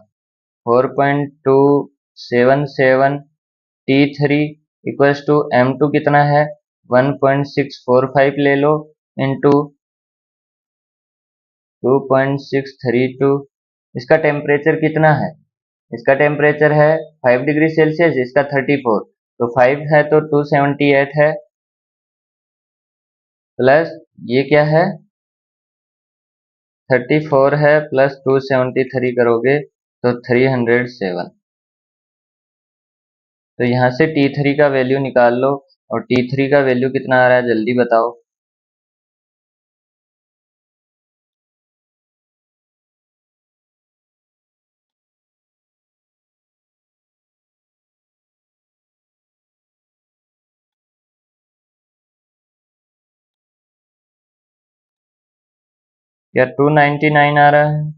4.277। T3 इक्वल्स टू M2 कितना है 1.645 ले लो इंटू 2.632। इसका टेम्परेचर कितना है, इसका टेम्परेचर है 5 डिग्री सेल्सियस, इसका 34। तो 5 है तो 278 है, प्लस ये क्या है 34 है, प्लस 273 करोगे तो 307। तो यहाँ से T3 का वैल्यू निकाल लो, और T3 का वैल्यू कितना आ रहा है जल्दी बताओ। क्या 299 आ रहा है,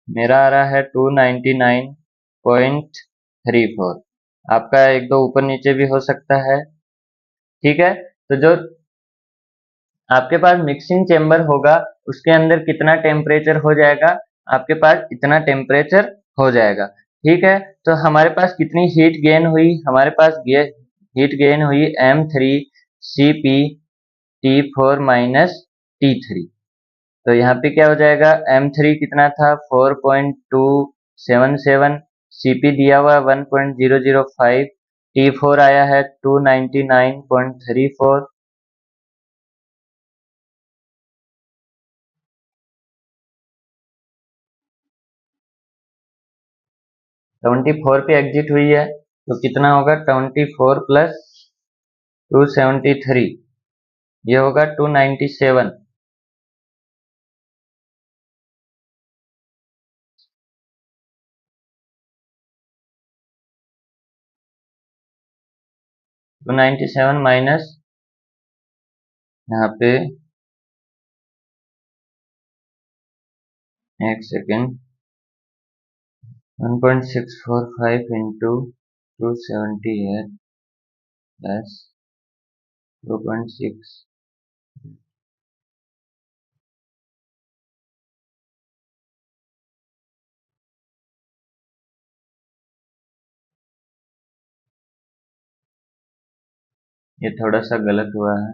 मेरा आ रहा है 299.34। आपका एक दो ऊपर नीचे भी हो सकता है। ठीक है, तो जो आपके पास मिक्सिंग चेम्बर होगा उसके अंदर कितना टेम्परेचर हो जाएगा, आपके पास इतना टेम्परेचर हो जाएगा। ठीक है, तो हमारे पास कितनी हीट गेन हुई, हमारे पास हीट गेन हुई M3CpT4 माइनस T3। तो यहाँ पे क्या हो जाएगा, M3 कितना था 4.277, Cp दिया हुआ 1.005, T4 आया है 299.34। 74 पे एग्जिट हुई है तो कितना होगा 24 प्लस 273, ये होगा 297। 297 माइनस यहाँ पे, एक सेकेंड, 1.645 इंटू 278 प्लस 2.6, ये थोड़ा सा गलत हुआ है।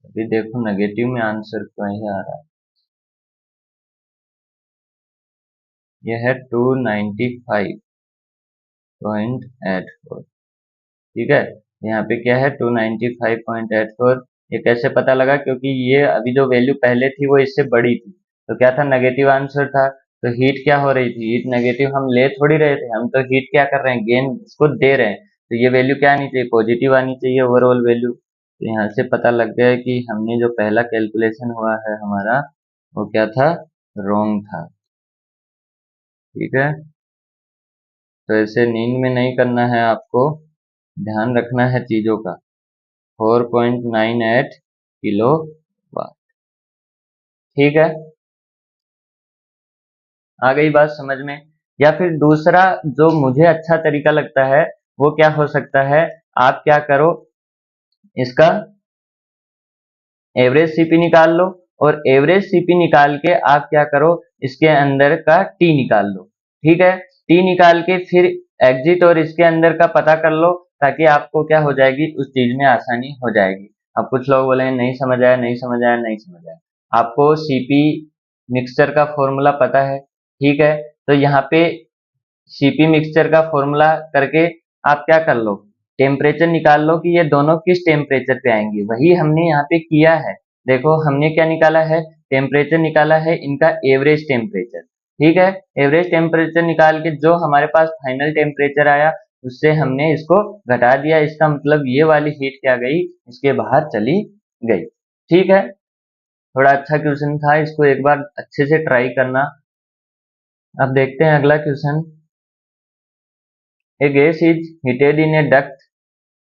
अभी देखो नेगेटिव में आंसर क्या ही आ रहा है, यह है 295.84। ठीक है, यहाँ पे क्या है 295.84। ये कैसे पता लगा, क्योंकि ये अभी जो वैल्यू पहले थी वो इससे बड़ी थी, तो क्या था नेगेटिव आंसर था। तो हीट क्या हो रही थी, हीट नेगेटिव हम ले थोड़ी रहे थे, हम तो हीट क्या कर रहे हैं, गेन इसको दे रहे हैं। तो ये वैल्यू क्या आनी चाहिए, पॉजिटिव आनी चाहिए ओवरऑल वैल्यू। तो यहाँ से पता लग गया कि हमने जो पहला कैलकुलेशन हुआ है हमारा वो क्या था, रॉन्ग था। ठीक है, तो ऐसे नींद में नहीं करना है आपको, ध्यान रखना है चीजों का। 4.98 किलो वाट। ठीक है, आ गई बात समझ में। या फिर दूसरा जो मुझे अच्छा तरीका लगता है वो क्या हो सकता है, आप क्या करो, इसका एवरेज सीपी निकाल लो, और एवरेज सीपी निकाल के आप क्या करो, इसके अंदर का टी निकाल लो। ठीक है, टी निकाल के फिर एग्जिट और इसके अंदर का पता कर लो, ताकि आपको क्या हो जाएगी, उस चीज में आसानी हो जाएगी। अब कुछ लोग बोले नहीं समझ आया, नहीं समझ आया, नहीं समझ आया। आपको सीपी मिक्सचर का फॉर्मूला पता है, ठीक है, तो यहाँ पे सीपी मिक्सचर का फॉर्मूला करके आप क्या कर लो, टेम्परेचर निकाल लो कि ये दोनों किस टेम्परेचर पे आएंगे। वही हमने यहाँ पे किया है। देखो हमने क्या निकाला है, टेम्परेचर निकाला है इनका एवरेज टेम्परेचर। ठीक है, एवरेज टेम्परेचर निकाल के जो हमारे पास फाइनल टेम्परेचर आया उससे हमने इसको घटा दिया। इसका मतलब ये वाली हीट क्या गई, इसके बाहर चली गई। ठीक है, थोड़ा अच्छा क्वेश्चन था, इसको एक बार अच्छे से ट्राई करना। अब देखते हैं अगला question. A gas is heated in a duct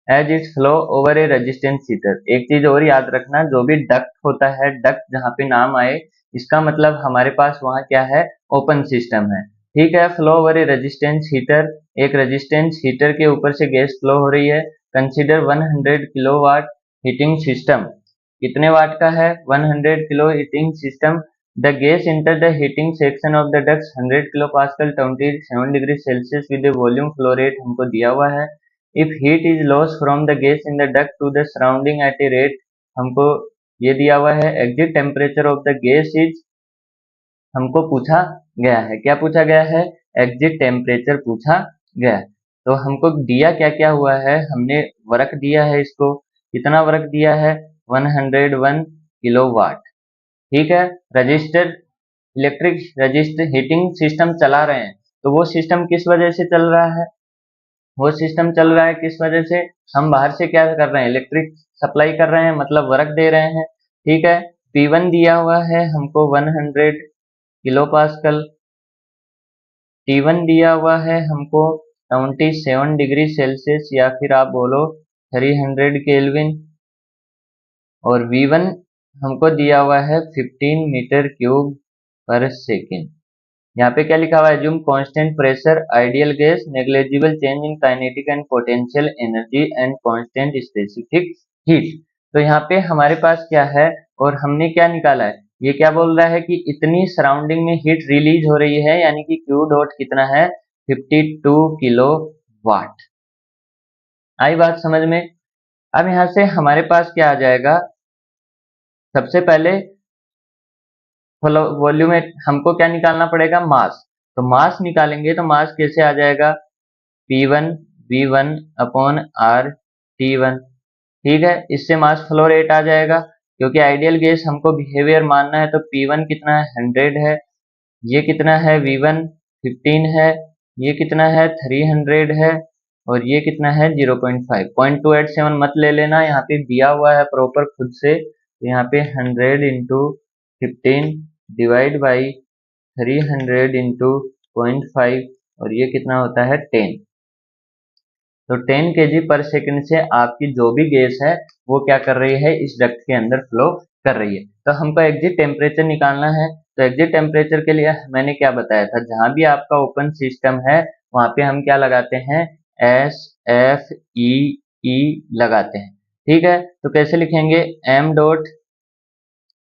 as its flow over a resistance heater। एक चीज और याद रखना, जो भी डक्ट होता है, डक्ट जहाँ पे नाम आए इसका मतलब हमारे पास वहाँ क्या है, ओपन सिस्टम है। ठीक है, फ्लो ओवर ए रेजिस्टेंस हीटर, एक रेजिस्टेंस हीटर के ऊपर से गैस फ्लो हो रही है। Consider 100 kilowatt heating system. कितने वाट का है, 100 kilo heating system. The gas entered the heating section of the ducts 100 kilopascal 27 degree Celsius with a volume flow rate हमको दिया हुआ है। If heat is lost from the gas in the duct to the surrounding at a rate, हमको ये दिया हुआ है। Exit temperature of the gas is हमको पूछा गया है, क्या पूछा गया है, एग्जिट टेम्परेचर पूछा गया है। तो हमको दिया क्या क्या हुआ है, हमने वर्क दिया है, इसको कितना वर्क दिया है, 101 किलोवाट। ठीक है, register electric register heating system चला रहे हैं, तो वो सिस्टम किस वजह से चल रहा है, वो सिस्टम चल रहा है किस वजह से, हम बाहर से क्या कर रहे हैं, इलेक्ट्रिक सप्लाई कर रहे हैं, मतलब वर्क दे रहे हैं। ठीक है, P1 दिया हुआ है हमको 100 किलो पास्कल, T1 दिया हुआ है हमको 27 डिग्री सेल्सियस या फिर आप बोलो 300 केल्विन, और V1 हमको दिया हुआ है 15 मीटर क्यूब पर सेकेंड। यहाँ पे क्या लिखा हुआ है, assume constant pressure, ideal gas, negligible change in kinetic and potential energy and constant specific heat. तो यहाँ पे हमारे पास क्या है, और हमने क्या निकाला है, ये क्या बोल रहा है कि इतनी सराउंडिंग में हीट रिलीज हो रही है, यानी कि क्यू डॉट कितना है, 52 किलो वाट। आई बात समझ में। अब यहाँ से हमारे पास क्या आ जाएगा, सबसे पहले वॉल्यूम में हमको क्या निकालना पड़ेगा, मास। तो मास निकालेंगे तो मास कैसे आ जाएगा, P1 V1 upon R T1। ठीक है, इससे मास फ्लो रेट आ जाएगा, क्योंकि आइडियल गैस हमको बिहेवियर मानना है। तो P1 कितना है, 100 है, ये कितना है, V1 15 है, ये कितना है, 300 है, और ये कितना है, 0.5। 0.287 मत ले लेना, यहाँ पे दिया हुआ है प्रॉपर खुद से। तो यहाँ पे 100 इंटू 15 डिवाइड बाई 300 इंटू 0.5, और ये कितना होता है, 10। तो 10 kg पर सेकंड से आपकी जो भी गैस है वो क्या कर रही है, इस डक्ट के अंदर फ्लो कर रही है। तो हमको एग्जिट टेम्परेचर निकालना है। तो एग्जिट टेम्परेचर के लिए मैंने क्या बताया था, जहां भी आपका ओपन सिस्टम है वहां पे हम क्या लगाते हैं, एस एफ ई लगाते हैं। ठीक है, तो कैसे लिखेंगे, m dot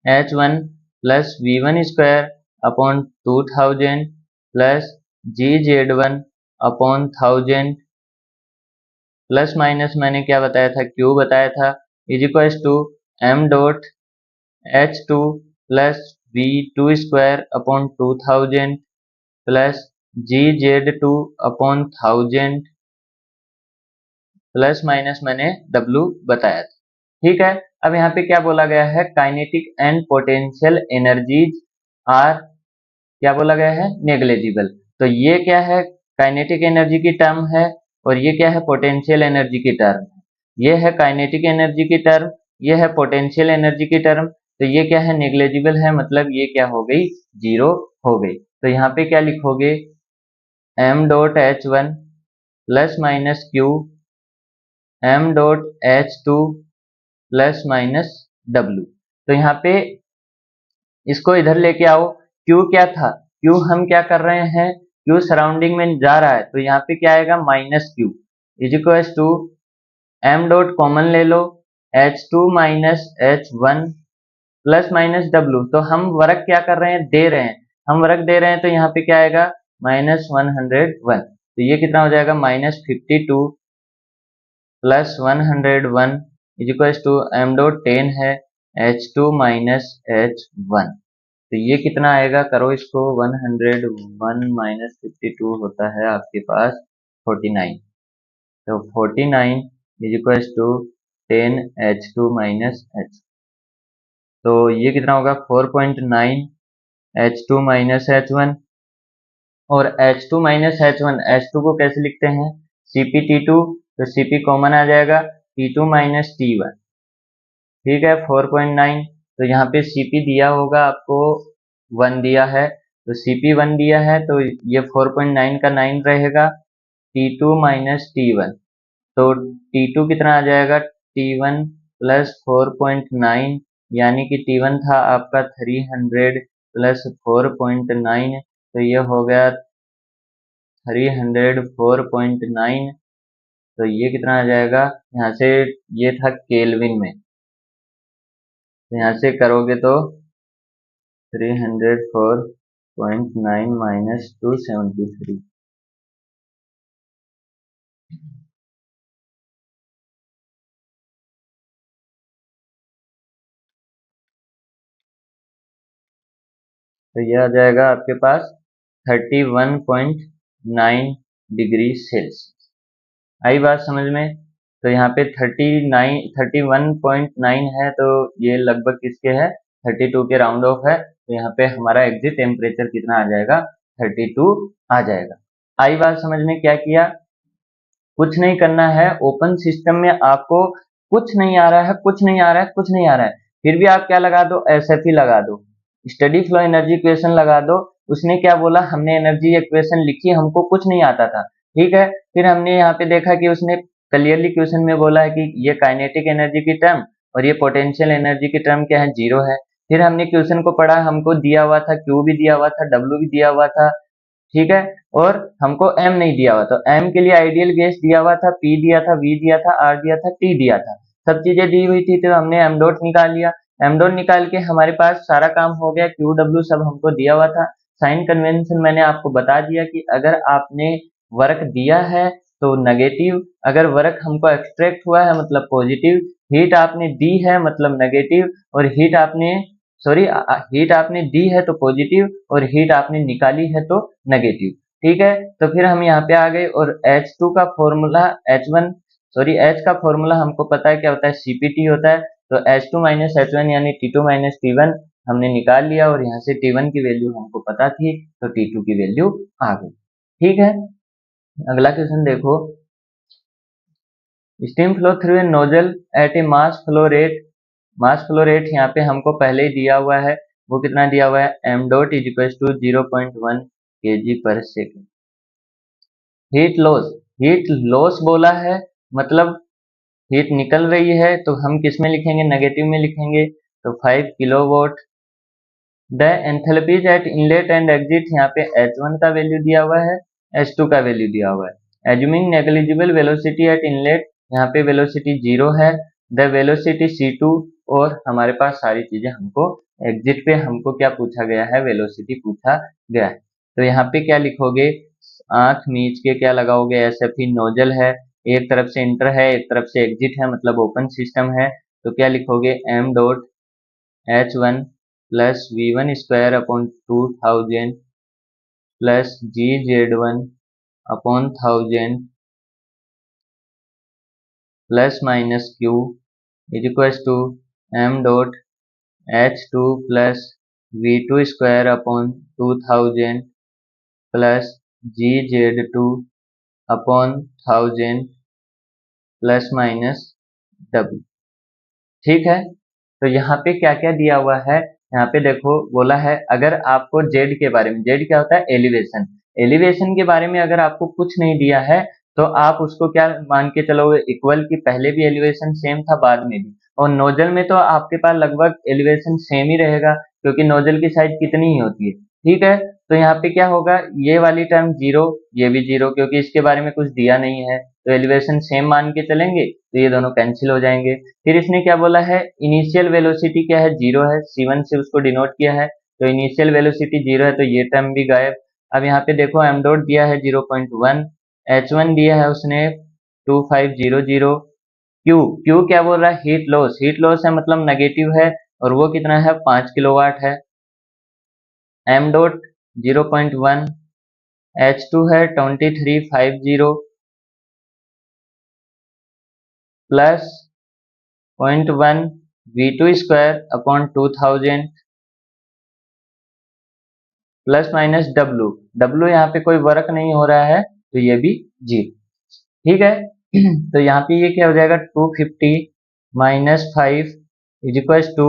H1 plus V1 square upon 2000 plus GZ1 upon 1000 plus minus मैंने क्या बताया था, क्यू बताया था, is equals to m dot H2 plus V2 square upon 2000 plus GZ2 upon 1000 plus minus मैंने W बताया था। ठीक है, अब यहाँ पे क्या बोला गया है, kinetic and potential energies are क्या बोला गया है, नेग्लिजिबल। तो ये क्या है, काइनेटिक एनर्जी की टर्म है, और ये क्या है, पोटेंशियल एनर्जी की टर्म। ये है काइनेटिक एनर्जी की टर्म, ये है पोटेंशियल एनर्जी की टर्म। तो ये क्या है, नेग्लिजिबल है, मतलब ये क्या हो गई, जीरो हो गई। तो यहाँ पे क्या लिखोगे, m dot H one plus minus Q m dot H two plus minus W. तो यहाँ पे इसको इधर लेके आओ, Q क्या था, Q हम क्या कर रहे हैं, Q सराउंडिंग में जा रहा है, तो यहाँ पे क्या आएगा, minus Q is equal to m dot common ले लो, H2 minus H1 plus minus W. तो हम वर्क क्या कर रहे हैं, दे रहे हैं, हम वर्क दे रहे हैं, तो यहाँ पे क्या आएगा, -101। तो ये कितना हो जाएगा, -52 plus 101 is equal to m dot 10 है H2 माइनस H1। तो ये कितना आएगा, करो इसको, 101 माइनस 52 होता है आपके पास 49। तो 49 is equal to 10 H2 minus H। तो ये कितना होगा, 4.9 H2 माइनस H1। और H2 माइनस H1, H2 को कैसे लिखते हैं, CpT2। तो Cp कॉमन आ जाएगा, T2 माइनस T1, ठीक है, 4.9। तो यहाँ पे Cp दिया होगा आपको, 1 दिया है, तो Cp 1 दिया है, तो ये 4.9 का 9 रहेगा, T2 माइनस T1। तो T2 कितना आ जाएगा, T1 प्लस 4.9, यानी कि T1 था आपका 300 प्लस 4.9, तो ये हो गया 304.9। तो ये कितना आ जाएगा, यहाँ से ये था केल्विन में, तो यहाँ से करोगे तो 304.9 माइनस 273। तो ये आ जाएगा आपके पास 31.9 डिग्री सेल्सियस। आई बात समझ में। तो यहाँ पे 31.9 है, तो ये लगभग किसके है, 32 के राउंड ऑफ है। तो यहाँ पे हमारा एग्जिट टेम्परेचर कितना आ जाएगा, 32 आ जाएगा। आई बात समझ में, क्या किया, कुछ नहीं करना है, ओपन सिस्टम में आपको कुछ नहीं आ रहा है, कुछ नहीं आ रहा है, कुछ नहीं आ रहा है, फिर भी आप क्या लगा दो, एसएफई लगा दो, स्टडी फ्लो एनर्जी इक्वेशन लगा दो। उसने क्या बोला, हमने एनर्जी इक्वेशन लिखी, हमको कुछ नहीं आता था, ठीक है। फिर हमने यहाँ पे देखा कि उसने क्लियरली क्वेश्चन में बोला है कि ये काइनेटिक एनर्जी की टर्म और ये पोटेंशियल एनर्जी की टर्म क्या है, जीरो है। फिर हमने क्वेश्चन को पढ़ा, हमको दिया हुआ था, क्यू भी दिया हुआ था, डब्ल्यू भी दिया हुआ था, ठीक है, और हमको m नहीं दिया हुआ। तो m के लिए आइडियल गैस दिया हुआ था, p दिया था, v दिया था, r दिया था, t दिया था, सब चीजें दी हुई थी। तो हमने m डॉट निकाल लिया, m डॉट निकाल के हमारे पास सारा काम हो गया, q w सब हमको दिया हुआ था। साइन कन्वेंशन मैंने आपको बता दिया कि अगर आपने वर्क दिया है तो नेगेटिव, अगर वर्क हमको एक्सट्रैक्ट हुआ है मतलब पॉजिटिव, हीट आपने दी है मतलब नेगेटिव, और हीट आपने हीट आपने दी है तो पॉजिटिव, और हीट आपने निकाली है तो नेगेटिव, ठीक है। तो फिर हम यहाँ पे आ गए, और H2 का फॉर्मूला H का फॉर्मूला हमको पता है क्या होता है, CpT होता है। तो H2 माइनस H1 यानी T2 माइनस T1 हमने निकाल लिया, और यहाँ से T1 की वैल्यू हमको पता थी, तो T2 की वैल्यू आ गई, ठीक है। अगला क्वेश्चन देखो, steam flow through a nozzle at a mass flow rate यहाँ पे हमको पहले ही दिया हुआ है, वो कितना दिया हुआ है, m dot is equal to 0.1 kg पर सेकेंड। हीट लॉस बोला है, मतलब हीट निकल रही है, तो हम किस में लिखेंगे, नेगेटिव में लिखेंगे, तो 5 kilowatt. The enthalpies eight inlet and exit, यहाँ पे H1 का वैल्यू दिया हुआ है, H2 का वैल्यू दिया हुआ है। Assuming negligible velocity at inlet, यहाँ पे वेलोसिटी 0 है, द वेलोसिटी C2, और हमारे पास सारी चीजें हमको एग्जिट पे हमको क्या पूछा गया है, वेलोसिटी पूछा गया है। तो यहाँ पे क्या लिखोगे, आंख मीच के क्या लगाओगे, एसएफई नोजल है, एक तरफ से इंटर है, एक तरफ से एग्जिट है, मतलब ओपन सिस्टम है। तो क्या लिखोगे, m dot H1 plus V1 square upon 2000 plus GZ1 upon 1000 plus minus Q is equal to m dot H2 plus v2 upon 2000 plus gz2 upon 1000 plus minus w। ठीक है, तो यहाँ पे क्या क्या दिया हुआ है, यहाँ पे देखो बोला है अगर आपको z के बारे में, z क्या होता है एलिवेशन, एलिवेशन के बारे में अगर आपको कुछ नहीं दिया है तो आप उसको क्या मान के चलोगे, इक्वल की पहले भी एलिवेशन सेम था बाद में भी, और नोजल में तो आपके पास लगभग एलिवेशन सेम ही रहेगा क्योंकि नोजल की साइज कितनी ही होती है। ठीक है, तो यहाँ पे क्या होगा, ये वाली टर्म जीरो, ये भी जीरो क्योंकि इसके बारे में कुछ दिया नहीं है, तो एलिवेशन सेम मान के चलेंगे तो ये दोनों कैंसिल हो जाएंगे। फिर इसने क्या बोला है, इनिशियल वेलोसिटी क्या है, जीरो है, C1 से उसको डिनोट किया है, तो इनिशियल वेलोसिटी जीरो है तो ये टर्म भी गायब। अब यहाँ पे देखो एम डॉट दिया है 0.1, H1 दिया है उसने 2500, क्यू क्यू क्या बोल रहा है, हीट लॉस, हीट लॉस है मतलब नेगेटिव है और वो कितना है 5 किलोवाट है। एम डॉट 0.1, H2 है 2350 plus 0.1 v2 upon 2000 plus minus W, W यहाँ पे कोई वर्क नहीं हो रहा है तो ये भी जीरो। ठीक है, तो यहाँ पे ये क्या हो जाएगा 250 minus 5 is equal to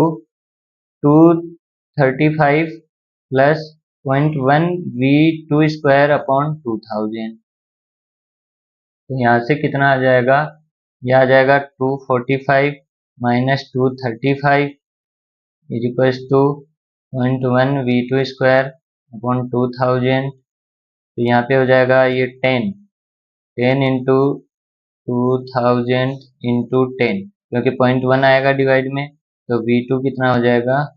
235 plus 0.1 v2 upon 2000। तो यहाँ से कितना आ जाएगा, यह आ जाएगा 245 minus 235 is equal to 0.1 v2 upon 2000। तो यहाँ पे हो जाएगा ये 10 इंटू 2000 इंटू 10 क्योंकि 0.1 आएगा डिवाइड में, तो v2 कितना हो जाएगा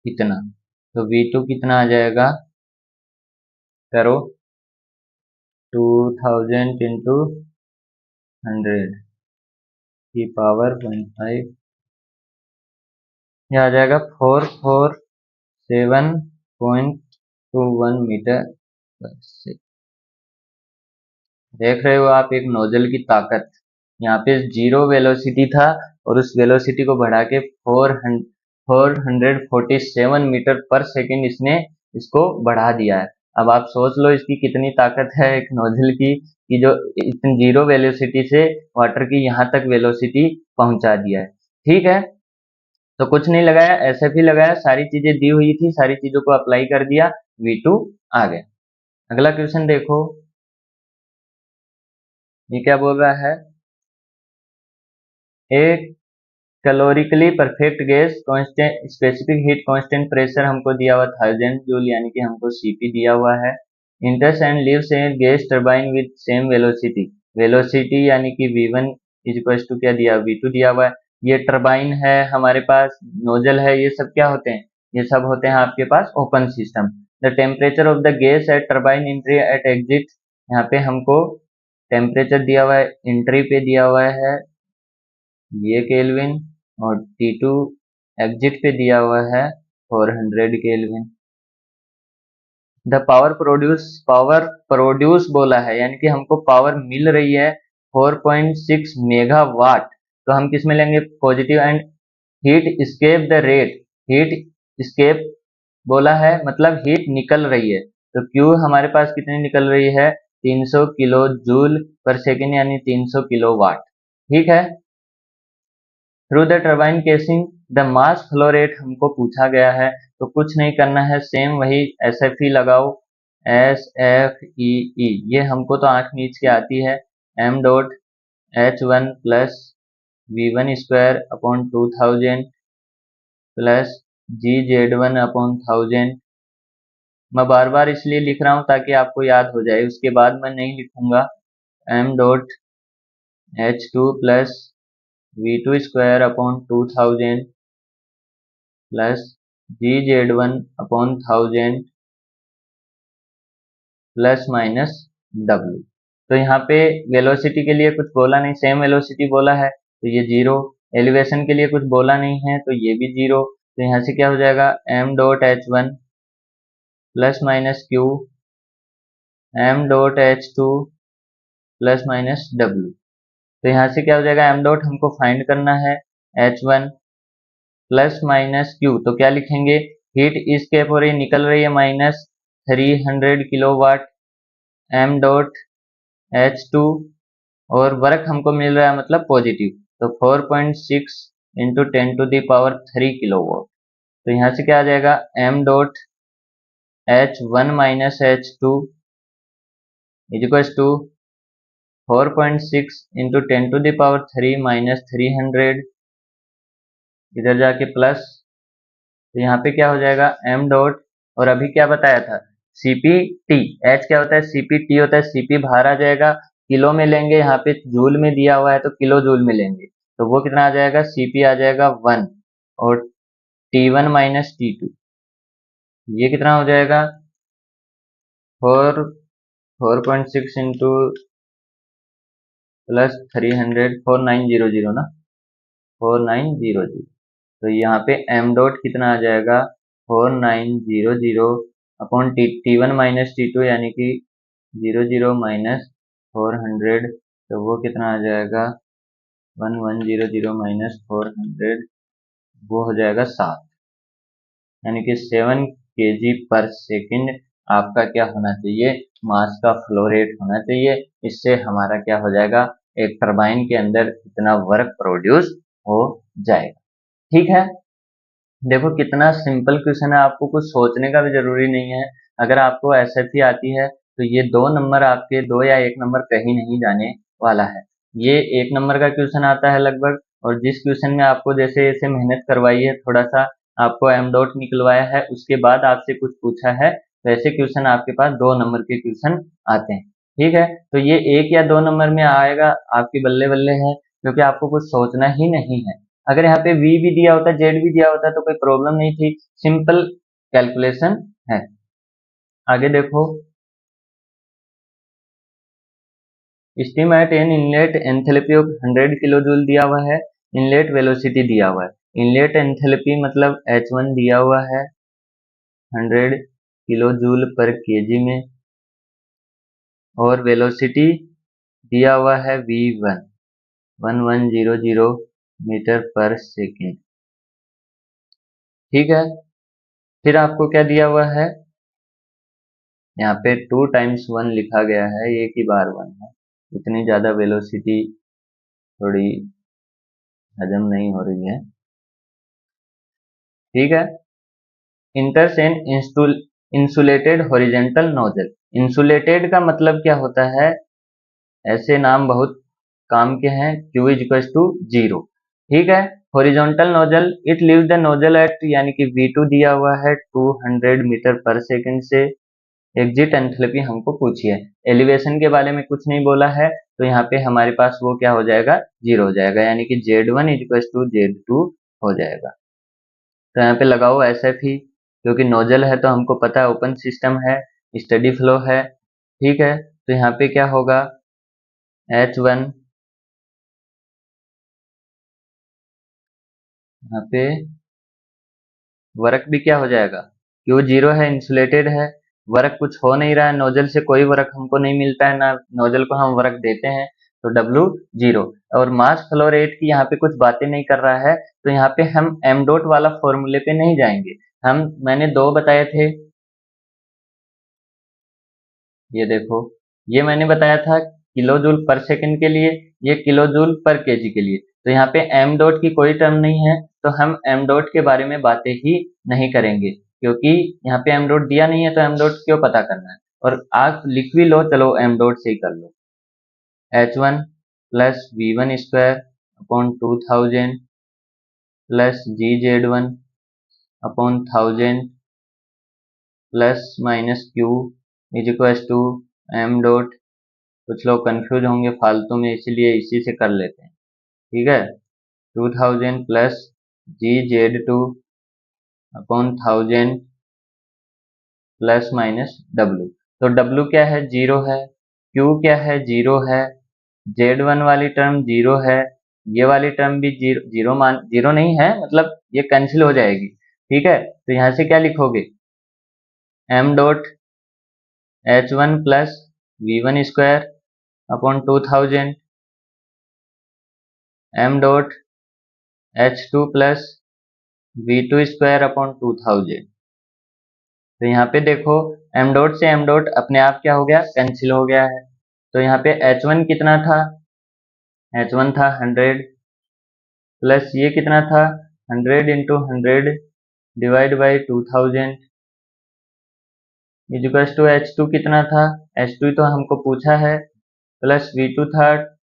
इतना, तो v2 कितना आ जाएगा, करो 2000 इंटू 100 की पावर 0.5, यह आ जाएगा 447.21 मीटर पर सेकंड। देख रहे हो आप एक नोजल की ताकत, यहाँ पे जीरो वेलोसिटी था और उस वेलोसिटी को बढ़ा के 447 मीटर पर सेकंड इसने इसको बढ़ा दिया है। अब आप सोच लो इसकी कितनी ताकत है एक नोजल की, कि जो इतनी जीरो वेलोसिटी से वाटर की यहाँ तक वेलोसिटी पहुंचा दिया है। ठीक है, तो कुछ नहीं लगाया, ऐसे भी लगाया, सारी चीजें दी हुई थी, सारी चीजों को अप्लाई कर दिया, V2 आ गया। अगला क्वेश्चन देखो, ये क्या बोल रहा है, एक calorically perfect gas constant specific heat constant pressure हमको दिया हुआ 1000 जूल यानी कि हमको Cp दिया हुआ है, इंटर्स and leaves A gas turbine with same velocity, velocity यानी कि V1 इज इक्वल टू क्या दिया, V2 दिया हुआ है। ये टरबाइन है हमारे पास, नोजल है, ये सब क्या होते हैं, ये सब होते हैं आपके पास open system. The temperature of the gas at turbine entry at exit, यहाँ पे हमको टेम्परेचर दिया हुआ है, एंट्री पे दिया हुआ है ये केल्विन, और T2 एग्जिट पे दिया हुआ है 400 केल्विन। द पावर प्रोड्यूस बोला है यानी कि हमको पावर मिल रही है 4.6 मेगावाट, तो हम किस में लेंगे positive, and heat escape the rate, heat escape बोला है मतलब हीट निकल रही है, तो Q हमारे पास कितनी निकल रही है 300 किलो जूल पर सेकेंड यानी 300 किलो वाट। ठीक है, through the turbine casing the mass flow rate हमको पूछा गया है, तो कुछ नहीं करना है, सेम वही SFE लगाओ, SFEE, ये हमको तो आंख मीच के आती है, m dot H1 plus V1 upon 2000 plus GZ1 upon 1000। मैं बार बार इसलिए लिख रहा हूँ ताकि आपको याद हो जाए, उसके बाद मैं नहीं लिखूंगा, m dot H2 plus V2 upon 2000 plus GZ1 upon 1000 plus minus W। तो यहाँ पे वेलोसिटी के लिए कुछ बोला नहीं, सेम वेलोसिटी बोला है तो ये जीरो, एलिवेशन के लिए कुछ बोला नहीं है तो ये भी जीरो, तो यहाँ से क्या हो जाएगा m dot H1 plus minus Q, m dot H2 plus minus W। तो यहाँ से क्या हो जाएगा, m डॉट हमको फाइंड करना है H1 प्लस माइनस Q, तो क्या लिखेंगे हीट इस कैप हो रही निकल रही है -300 किलोवाट m डॉट H2 और वर्क हमको मिल रहा है मतलब पॉजिटिव, तो 4.6 इंटू 10⁻³ किलोवाट। तो यहाँ से क्या आ जाएगा m dot H1 minus H2 is equals to 4.6 into 10⁻³ minus 300, इधर जाके प्लस, तो यहाँ पे क्या हो जाएगा m डॉट, और अभी क्या बताया था CPT, H क्या होता है CPT होता है, CP बाहर आ जाएगा, किलो में लेंगे, यहाँ पे जूल में दिया हुआ है तो किलो जूल में लेंगे, तो वो कितना आ जाएगा CP आ जाएगा 1 और T1 माइनस T2 ये कितना हो जाएगा 4.6 इंटू प्लस 300 4900 ना 4900, तो यहाँ पे m डॉट कितना आ जाएगा 4900 अपॉन T1 माइनस T2 यानी कि 00 माइनस 400, तो वो कितना आ जाएगा 1100 माइनस 400, वो हो जाएगा 7, यानी कि 7 kg पर सेकंड आपका क्या होना चाहिए मास का फ्लो रेट होना चाहिए। इससे हमारा क्या हो जाएगा एक टरबाइन के अंदर इतना वर्क प्रोड्यूस हो जाएगा। ठीक है, देखो कितना सिंपल क्वेश्चन है, आपको कुछ सोचने का भी जरूरी नहीं है। अगर आपको एसएफई आती है तो ये 2 नंबर आपके 2 या 1 नंबर कहीं नहीं जाने वाला है। ये 1 नंबर का क्वेश्चन आता है लगभग, और जिस क्वेश्चन में आपको जैसे जैसे मेहनत करवाई है, थोड़ा सा आपको m डॉट निकलवाया है, उसके बाद आपसे कुछ पूछा है, वैसे क्वेश्चन आपके पास 2 नंबर के क्वेश्चन आते हैं। ठीक है, तो ये 1 या 2 नंबर में आएगा आपकी बल्ले बल्ले है, क्योंकि आपको कुछ सोचना ही नहीं है। अगर यहाँ पे v भी दिया होता, z भी दिया होता तो कोई प्रॉब्लम नहीं थी, सिंपल कैलकुलेशन है। आगे देखो, estimate an inlet enthalpy of 100 kilo joule दिया हुआ है, इनलेट वेलोसिटी दिया हुआ है। इनलेट एंथैल्पी मतलब H1 दिया हुआ है 100 किलो जूल पर केजी में, और वेलोसिटी दिया हुआ है v1 1100 मीटर पर सेकेंड। ठीक है, फिर आपको क्या दिया हुआ है, यहाँ पे 2 टाइम्स 1 लिखा गया है, एक ही बार 1 है, इतनी ज्यादा वेलोसिटी थोड़ी हजम नहीं हो रही है। ठीक है, enters an insulated horizontal nozzle. Insulated का मतलब क्या होता है, ऐसे नाम बहुत काम के हैं, Q इज इक्वल टू 0। ठीक है, horizontal nozzle it leave the nozzle at, यानी कि V2 दिया हुआ है 200 मीटर पर सेकंड से। एग्जिट एंथैल्पी हमको पूछी है, एलिवेशन के बारे में कुछ नहीं बोला है, तो यहाँ पे हमारे पास वो क्या हो जाएगा 0 हो जाएगा, यानी कि Z1 is equal to Z2 हो जाएगा। तो यहाँ पे लगाओ SFE, क्योंकि नोजल है तो हमको पता है ओपन सिस्टम है, स्टडी फ्लो है। ठीक है, तो यहाँ पे क्या होगा H1, यहाँ पे वर्क भी क्या हो जाएगा, क्यों 0 है इंसुलेटेड है, वर्क कुछ हो नहीं रहा है, नोजल से कोई वर्क हमको नहीं मिलता है, ना नोजल को हम वर्क देते हैं, तो W 0। और मास फ्लो रेट की यहाँ पे कुछ बातें नहीं कर रहा है, तो यहाँ पे हम m डॉट वाला फॉर्मूले पे नहीं जाएंगे। मैंने 2 बताए थे, ये देखो, ये मैंने बताया था किलो जूल पर सेकंड के लिए, ये किलो जूल पर केजी के लिए, तो यहाँ पे m डॉट की कोई टर्म नहीं है, तो हम m डॉट के बारे में बातें ही नहीं करेंगे, क्योंकि यहाँ पे m डॉट दिया नहीं है, तो m डॉट क्यों पता करना है। और आप लिख भी लो, चलो m डॉट से ही कर लो, H1 plus V1 square upon 2000 plus GZ1 upon 1000 plus minus Q is equal to m dot. कुछ लोग कंफ्यूज होंगे फालतू में, इसीलिए इसी से कर लेते हैं। ठीक है, 2000 plus GZ2 upon 1000 plus minus W। तो W क्या है 0 है, Q क्या है 0 है, Z1 वाली टर्म 0 है, ये वाली टर्म भी 0 मान 0 नहीं है, मतलब ये कैंसिल हो जाएगी। ठीक है, तो यहाँ से क्या लिखोगे m dot H1 plus V1 square upon 2000 m dot H2 plus V2 square upon 2000। तो यहाँ पे देखो एम डॉट से एम डॉट अपने आप क्या हो गया, कैंसिल हो गया है। तो यहाँ पे H1 कितना था, H1 था 100 प्लस ये कितना था 100 into 100 divide by 2000 is equals to H2 कितना था, H2 तो हमको पूछा है, प्लस V2 था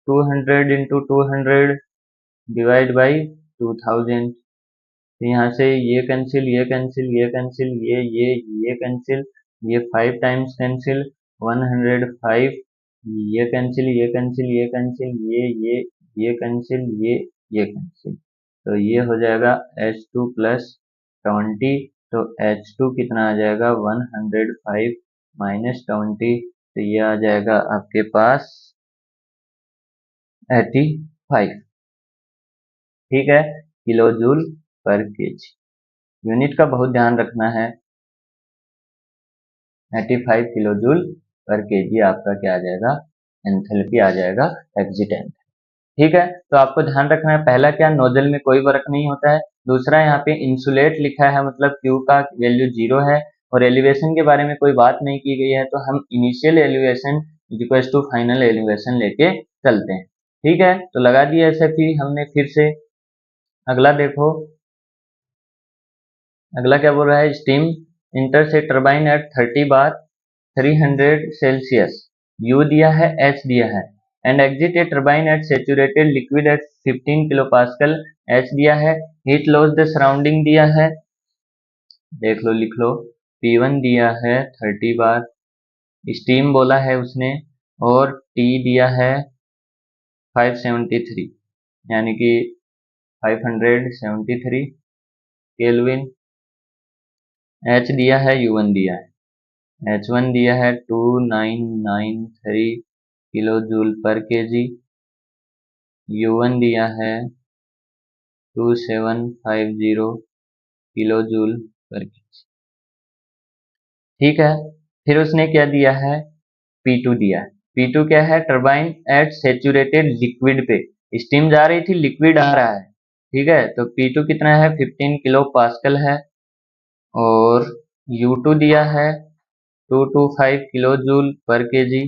200 इंटू 200 डिवाइड बाई 2000। तो यहाँ से ये कैंसिल, ये कैंसिल, ये कैंसिल, ये कैंसिल, ये 5 टाइम्स कैंसिल 105, ये कैंसिल, ये कैंसिल, ये कैंसिल, ये कैंसिल, ये कैंसिल। तो ये हो जाएगा H2 प्लस 20। तो H2 कितना आ जाएगा 105 माइनस 20, तो ये आ जाएगा आपके पास 85। ठीक है, किलो जूल पर केजी। यूनिट का बहुत ध्यान रखना है। 85 किलो जूल पर केजी आपका क्या आ जाएगा, एंथैल्पी आ जाएगा एग्जिट। ठीक है, तो आपको ध्यान रखना है, पहला क्या, नोजल में कोई वर्क नहीं होता है। दूसरा यहाँ पे इंसुलेट लिखा है, मतलब Q का वैल्यू 0 है, और एलिवेशन के बारे में कोई बात नहीं की गई है, तो हम initial elevation equals to final elevation लेके चलते हैं। ठीक है, तो लगा दिया SFE हमने फिर से। अगला देखो, अगला क्या बोल रहा है, स्टीम इंटर से turbine at 30 bar 300 celsius, U दिया है, H दिया है, and exit a turbine at saturated liquid at 15 kilo pascal, H दिया है, हीट लॉस द सराउंडिंग दिया है, देख लो लिख लो, P1 दिया है 30 बार, स्टीम बोला है उसने, और T दिया है 573, यानी कि 573 केल्विन, H दिया है, U1 दिया है, H1 दिया है 2993 किलो जूल पर केजी, U1 दिया है 2750 किलो जूल पर केजी। ठीक है, फिर उसने क्या दिया है, P2 दिया है। P2 क्या है, टरबाइन एट सेचुरेटेड लिक्विड पे, स्टीम जा रही थी, लिक्विड आ रहा है। ठीक है, तो P2 कितना है, 15 किलो पास्कल है, और U2 दिया है 225 किलो जूल पर केजी,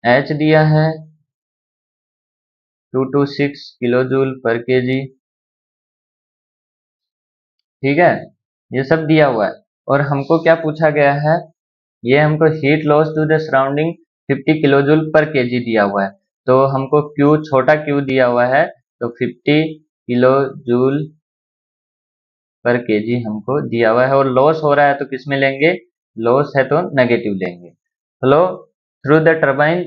H दिया है 226 किलो जूल पर केजी। ठीक है, ये सब दिया हुआ है, और हमको क्या पूछा गया है, ये हमको heat loss to the surrounding 50 kilo joule पर केजी दिया हुआ है। तो हमको Q, छोटा Q दिया हुआ है, तो 50 किलो जूल पर केजी हमको दिया हुआ है, और लॉस हो रहा है तो किस में लेंगे, लॉस है तो नेगेटिव लेंगे। Flow through the turbine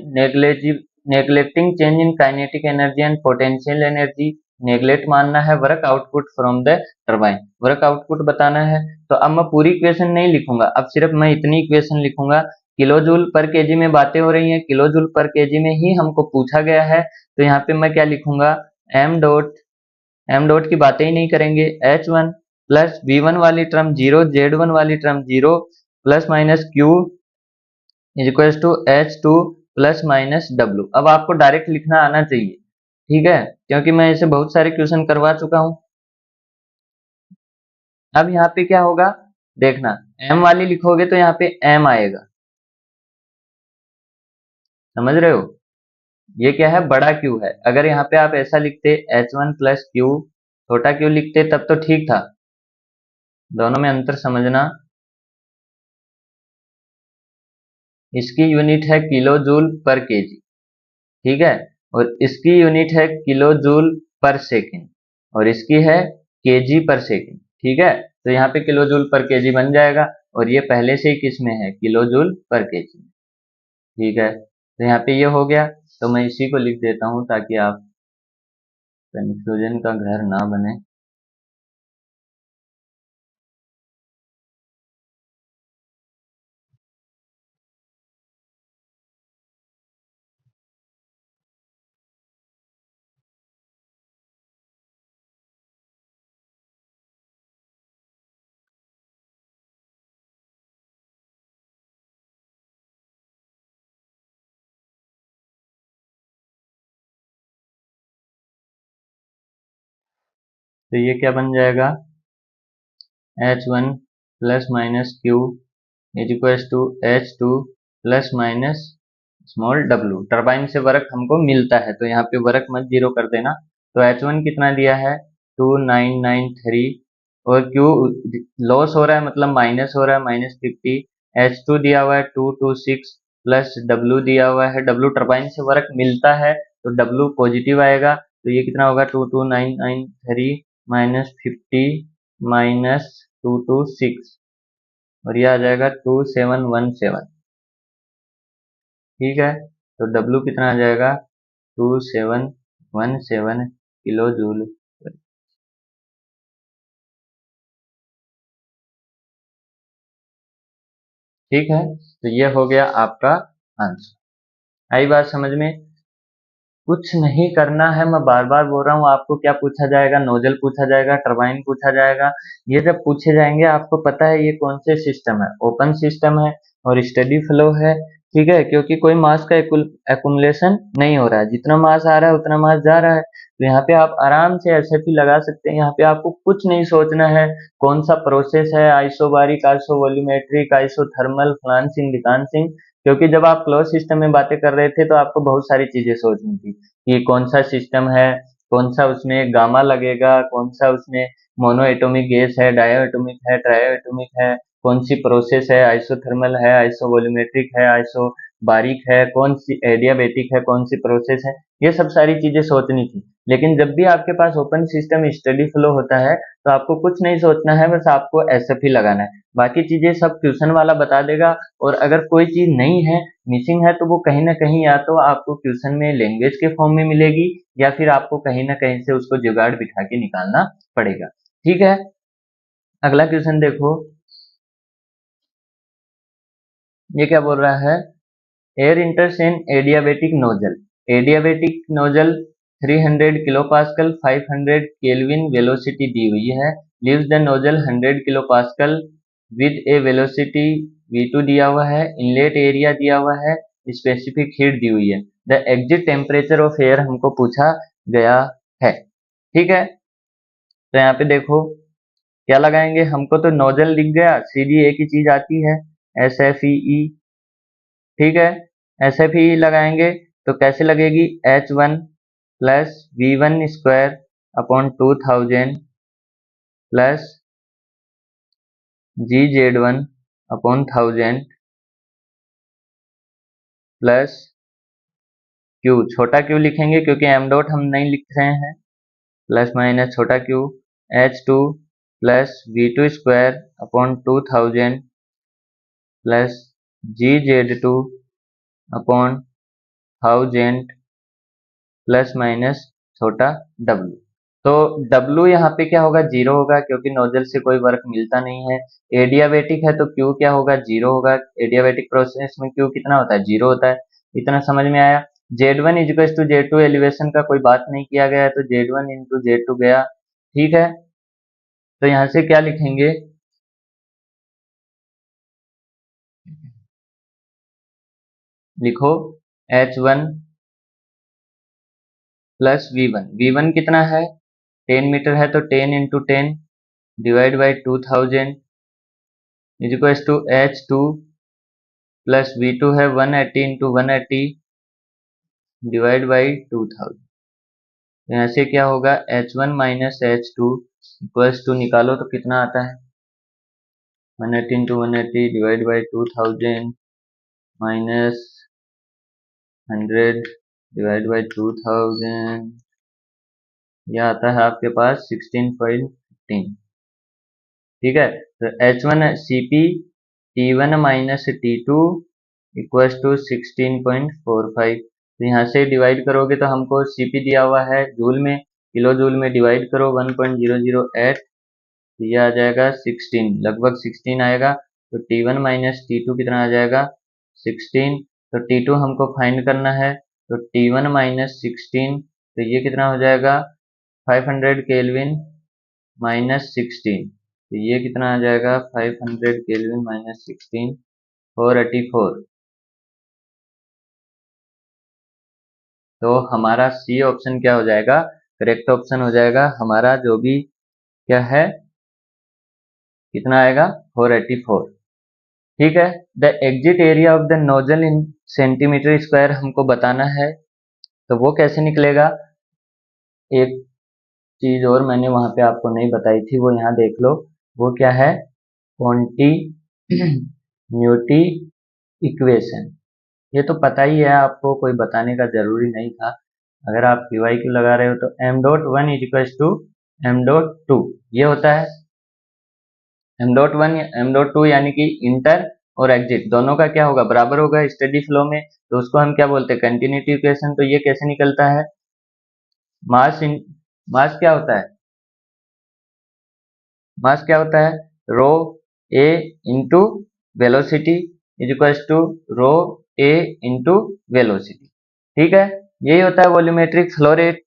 neglecting change in kinetic energy and potential energy, neglect मानना है work output from the turbine, work output बताना है। तो अब मैं पूरी इक्वेशन नहीं लिखूंगा, अब सिर्फ मैं इतनी इक्वेशन लिखूंगा, किलो जूल पर केजी में बातें हो रही हैं, किलो जूल पर केजी में ही हमको पूछा गया है, तो यहाँ पे मैं क्या लिखूंगा, एम डॉट की बातें ही नहीं करेंगे, H1 प्लस V1 वाली टर्म 0, Z1 वाली term 0, plus minus Q is equals to H2 plus minus W। अब आपको डायरेक्ट लिखना आना चाहिए, ठीक है, क्योंकि मैं इसे बहुत सारे क्वेश्चन करवा चुका हूं। अब यहाँ पे क्या होगा, देखना, M वाली लिखोगे तो यहाँ पे M आएगा, समझ रहे हो, ये क्या है, बड़ा Q है। अगर यहाँ पे आप ऐसा लिखते H1 प्लस Q, छोटा Q लिखते तब तो ठीक था, दोनों में अंतर समझना। इसकी यूनिट है किलो जूल पर केजी, ठीक है, और इसकी यूनिट है किलो जूल पर सेकेंड, और इसकी है केजी पर सेकेंड। ठीक है, तो यहाँ पे किलो जूल पर केजी बन जाएगा, और ये पहले से ही किस में है, किलो जूल पर केजी। ठीक है, तो यहाँ पे ये हो गया, तो मैं इसी को लिख देता हूँ ताकि आप कंफ्यूजन का घर ना बने। तो ये क्या बन जाएगा, H1 plus minus Q is equals to H2 plus minus small w। Turbine से वर्क हमको मिलता है, तो यहाँ पे वर्क मत जीरो कर देना। तो H1 कितना दिया है 2993, और Q लॉस हो रहा है मतलब माइनस हो रहा है -50। H2 दिया हुआ है 226 प्लस W दिया हुआ है, W टरबाइन से वर्क मिलता है तो W पॉजिटिव आएगा, तो ये कितना होगा 22993 -50 -226, और ये आ जाएगा 2717। ठीक है, तो W कितना आ जाएगा 2717 किलो जूल। ठीक है, तो ये हो गया आपका आंसर। आई बात समझ में? कुछ नहीं करना है, मैं बार बार बोल रहा हूँ आपको। क्या पूछा जाएगा? नोजल पूछा जाएगा, टरबाइन पूछा जाएगा। ये जब पूछे जाएंगे आपको पता है ये कौन से सिस्टम है, ओपन सिस्टम है और स्टडी फ्लो है। ठीक है, क्योंकि कोई मास का एक्युमुलेशन नहीं हो रहा है, जितना मास आ रहा है उतना मास जा रहा है। तो यहाँ पे आप आराम से एसएफई लगा सकते हैं। यहाँ पे आपको कुछ नहीं सोचना है कौन सा प्रोसेस है, आइसोबारिक, आइसोवॉल्यूमेट्रिक, आइसोथर्मल, फ्लांसिंग, डिकांसिंग। क्योंकि जब आप क्लोज सिस्टम में बातें कर रहे थे तो आपको बहुत सारी चीजें सोचनी थी कि कौन सा सिस्टम है, कौन सा उसमें गामा लगेगा, कौन सा उसमें मोनो एटॉमिक गैस है, डायो एटॉमिक है, ट्रायो एटॉमिक है, कौन सी प्रोसेस है, आइसोथर्मल है, आइसोवॉल्यूमेट्रिक है, आइसो बारीक है, कौन सी एडियाबेटिक है, कौन सी प्रोसेस है। ये सब सारी चीजें सोचनी थी। लेकिन जब भी आपके पास ओपन सिस्टम स्टडी फ्लो होता है तो आपको कुछ नहीं सोचना है, बस आपको एसएफई लगाना है। बाकी चीजें सब ट्यूशन वाला बता देगा। और अगर कोई चीज नहीं है, मिसिंग है, तो वो कहीं ना कहीं या तो आपको ट्यूशन में लैंग्वेज के फॉर्म में मिलेगी, या फिर आपको कहीं ना कहीं से उसको जुगाड़ बिठा के निकालना पड़ेगा। ठीक है, अगला क्वेश्चन देखो। ये क्या बोल रहा है? Air enters in adiabatic nozzle. Adiabatic nozzle 300 kilo pascal 500 kelvin velocity दी हुई है। Leaves the nozzle 100 kilo pascal with a velocity v2 दिया हुआ है। इनलेट एरिया दिया हुआ है, स्पेसिफिक हीट दी हुई है। The exit temperature of air हमको पूछा गया है। ठीक है, तो यहाँ पे देखो क्या लगाएंगे। हमको तो नोजल दिख गया, सीधी एक ही चीज आती है, SFEE। ठीक है, SFEE लगाएंगे तो कैसे लगेगी? H1 plus V1 square upon 2000 plus GZ1 upon 1000 plus Q। छोटा Q लिखेंगे क्योंकि m डॉट हम नहीं लिख रहे हैं, प्लस माइनस छोटा Q H2 plus V2 square upon 2000 plus GZ2 upon 1000 plus minus छोटा W। तो W यहाँ पे क्या होगा? जीरो होगा, क्योंकि नोजल से कोई वर्क मिलता नहीं है। एडियाबेटिक है तो Q क्या होगा? जीरो होगा। एडियाबेटिक प्रोसेस में Q कितना होता है? जीरो होता है। इतना समझ में आया। Z1 equals to Z2, elevation का कोई बात नहीं किया गया है तो Z1 इंटू Z2 गया। ठीक है, तो यहाँ से क्या लिखेंगे? लिखो H1 प्लस V1। V1 कितना है? 10 मीटर है तो 10 into 10 divide by 2000 is equals to H2 plus V2 है 180 इंटू 180 डिवाइड बाई 2000। यहाँ से क्या होगा? H1 minus H2 equals to निकालो तो कितना आता है? 180 into 180 divide by 2000 minus 100 divide by 2000, यह आता है आपके पास 16.15। ठीक है, तो H1 CP T1 minus T2 equals to 16.45। तो यहाँ से डिवाइड करोगे तो हमको CP दिया हुआ है जूल में, किलो जूल में डिवाइड करो 1.008, तो ये आ जाएगा 16, लगभग 16 आएगा। तो T1 माइनस T2 कितना आ जाएगा? 16। तो T2 हमको फाइंड करना है, तो T1 माइनस 16, तो ये कितना हो जाएगा? 500 केल्विन माइनस 16, तो ये कितना आ जाएगा? 500 केल्विन माइनस 16 484। तो हमारा सी ऑप्शन क्या हो जाएगा? करेक्ट ऑप्शन हो जाएगा हमारा, जो भी क्या है कितना आएगा 484। ठीक है। The exit area of the nozzle in centimetre square हमको बताना है, तो वो कैसे निकलेगा। एक चीज और मैंने वहां पे आपको नहीं बताई थी, वो यहाँ देख लो। वो क्या है, कॉन्टिन्यूटी इक्वेशन। ये तो पता ही है आपको, कोई बताने का जरूरी नहीं था। अगर आप PYQ लगा रहे हो तो m.1 is equal to m.2 ये होता है। m.1 m.2 यानी कि इंटर और एग्जिट दोनों का क्या होगा, बराबर होगा स्टेडी फ्लो में, तो उसको हम क्या बोलते हैं, कंटिन्यूटी इक्वेशन। तो ये कैसे निकलता है, मास क्या होता है, मास क्या होता है, rho A into velocity is equal to rho A into velocity. ठीक है, यही होता है वॉल्यूमेट्रिक फ्लो रेट।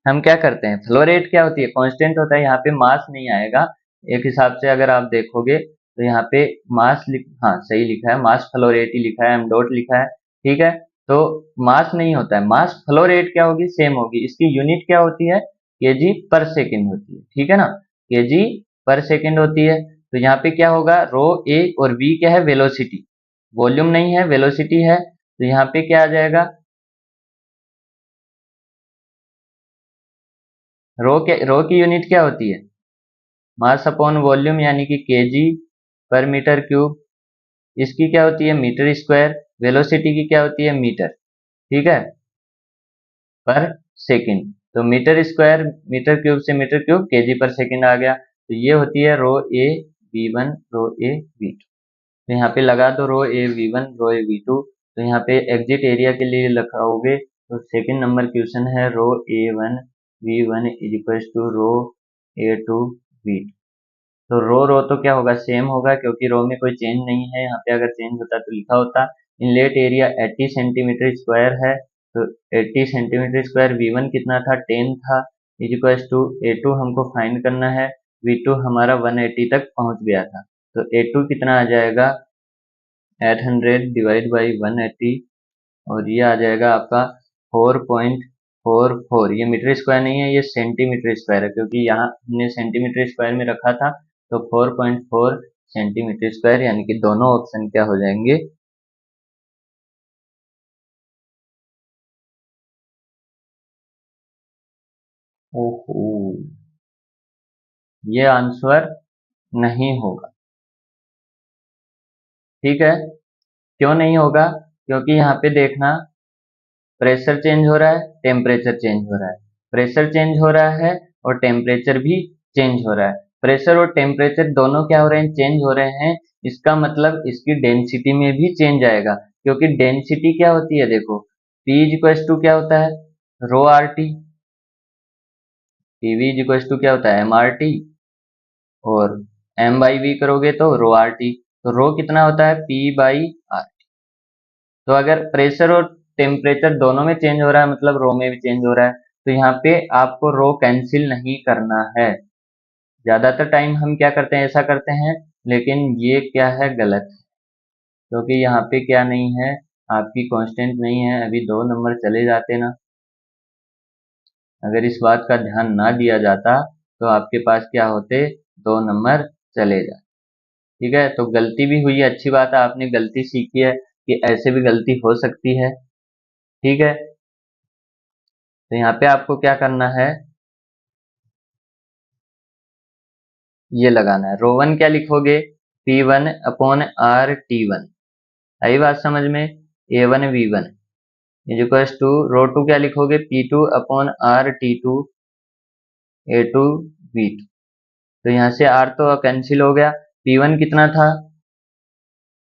हम क्या करते हैं, फ्लो रेट क्या होती है, कांस्टेंट होता है, यहाँ पे मास नहीं आएगा। एक हिसाब से अगर आप देखोगे तो यहाँ पे हाँ सही लिखा है, मास फ्लो रेट ही लिखा है, m डॉट लिखा है। ठीक है, तो मास नहीं होता है, मास फ्लो रेट क्या होगी, सेम होगी। इसकी यूनिट क्या होती है, केजी पर सेकेंड होती है। ठीक है ना, केजी पर सेकेंड होती है। तो यहाँ पे क्या होगा, रो ए और वी क्या है, वेलोसिटी, वॉल्यूम नहीं है वेलोसिटी है। तो यहाँ पे क्या आ जाएगा, रो की यूनिट क्या होती है, मास अपॉन वॉल्यूम यानी कि केजी पर मीटर क्यूब। इसकी क्या होती है, मीटर स्क्वायर। वेलोसिटी की क्या होती है, मीटर। ठीक है, पर सेकंड। तो मीटर स्क्वायर मीटर क्यूब से मीटर क्यूब केजी पर सेकंड आ गया। तो ये होती है रो ए V1 रो ए V2। तो यहाँ पे लगा दो रो ए V1 रो ए V2। तो यहाँ पे एग्जिट एरिया के लिए लिखाओगे तो सेकंड नंबर क्वेश्चन है rho A1 V1 is equal to rho A2 V2। तो रो तो क्या होगा, सेम होगा, क्योंकि रो में कोई चेंज नहीं है। यहाँ पे अगर चेंज होता तो लिखा होता। इनलेट एरिया 80 सेंटीमीटर स्क्वायर है, तो 80 सेंटीमीटर स्क्वायर V1 कितना था, 10 था, इज इक्वल टू A2 हमको फाइंड करना है। V2 हमारा 180 तक पहुंच गया था, तो A2 कितना आ जाएगा, 800 डिवाइड बाई 180, और ये आ जाएगा आपका 4.44। ये मीटर स्क्वायर नहीं है, ये सेंटीमीटर स्क्वायर है, क्योंकि यहाँ हमने सेंटीमीटर स्क्वायर में रखा था। तो 4.4 सेंटीमीटर स्क्वायर, यानी कि दोनों ऑप्शन क्या हो जाएंगे, ओहो, ये आंसर नहीं होगा। ठीक है, क्यों नहीं होगा, क्योंकि यहाँ पे देखना, प्रेशर चेंज हो रहा है, टेम्परेचर चेंज हो रहा है, प्रेशर चेंज हो रहा है और टेम्परेचर भी चेंज हो रहा है। प्रेशर और टेम्परेचर दोनों क्या हो रहे हैं, चेंज हो रहे हैं। इसका मतलब इसकी डेंसिटी में भी चेंज आएगा, क्योंकि डेंसिटी क्या होती है, देखो P इज इक्वल टू क्या होता है, rho R T. PV is equal to क्या होता है, MRT, और M बाई वी करोगे तो रो आर टी। तो रो कितना होता है, P बाई आर। तो अगर प्रेशर और टेम्परेचर दोनों में चेंज हो रहा है, मतलब रो में भी चेंज हो रहा है, तो यहाँ पे आपको रो कैंसिल नहीं करना है। ज्यादातर टाइम हम क्या करते हैं, ऐसा करते हैं, लेकिन ये क्या है, गलत है, क्योंकि यहाँ पे क्या नहीं है, आपकी कांस्टेंट नहीं है। अभी 2 नंबर चले जाते ना, अगर इस बात का ध्यान ना दिया जाता तो आपके पास क्या होते, 2 नंबर चले जाते। ठीक है, तो गलती भी हुई है, अच्छी बात है, आपने गलती सीखी है कि ऐसे भी गलती हो सकती है। ठीक है, तो यहाँ पे आपको क्या करना है, ये लगाना है, रो 1 क्या लिखोगे, P1 अपॉन RT1। आई बात समझ में, A1 V1 is equal to रो 2 क्या लिखोगे, P2 upon RT2 A2 V2। तो यहाँ से R तो कैंसिल हो गया। P1 कितना था,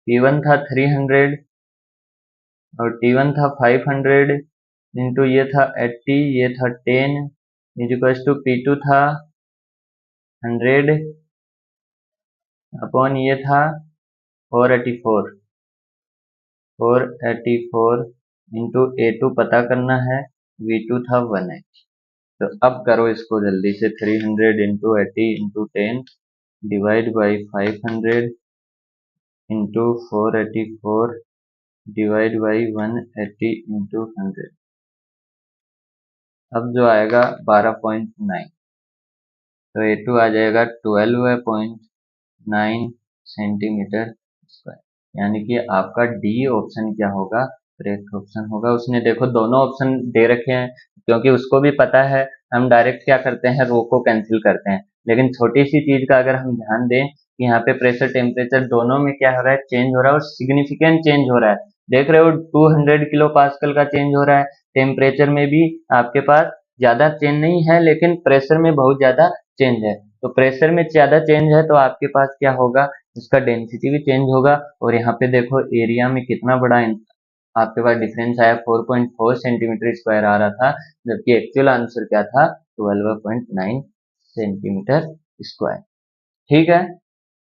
P1 था 300 और T1 था 500 इंटू ये था 80, ये था 10 इज इक्वल टू P2 था 100 अपॉन ये था 484। 484 इंटू A2 पता करना है, V2 था 180। तो अब करो इसको जल्दी से, 300 into 80 into 10 divide by 500 into 484 divide by 180 into 100। अब जो आएगा 12.9। तो A2 आ जाएगा 12.9 सेंटीमीटर स्क्वायर, यानी कि आपका डी ऑप्शन क्या होगा, करेक्ट ऑप्शन होगा। उसने देखो दोनों ऑप्शन दे रखे हैं, क्योंकि उसको भी पता है हम डायरेक्ट क्या करते हैं, रो को कैंसिल करते हैं। लेकिन छोटी सी चीज का अगर हम ध्यान दें कि यहाँ पे प्रेशर टेम्परेचर दोनों में क्या हो रहा है, चेंज हो रहा है, और सिग्निफिकेंट चेंज हो रहा है। देख रहे हो 200 किलो पास्कल का चेंज हो रहा है, टेम्परेचर में भी आपके पास ज्यादा चेंज नहीं है, लेकिन प्रेशर में बहुत ज्यादा चेंज है। तो प्रेशर में ज्यादा चेंज है तो आपके पास क्या होगा, इसका डेंसिटी भी चेंज होगा। और यहाँ पे देखो एरिया में कितना बड़ा आपके पास डिफरेंस आया, 4.4 सेंटीमीटर स्क्वायर आ रहा था, जबकि एक्चुअल आंसर क्या था, 12.9 सेंटीमीटर स्क्वायर। ठीक है।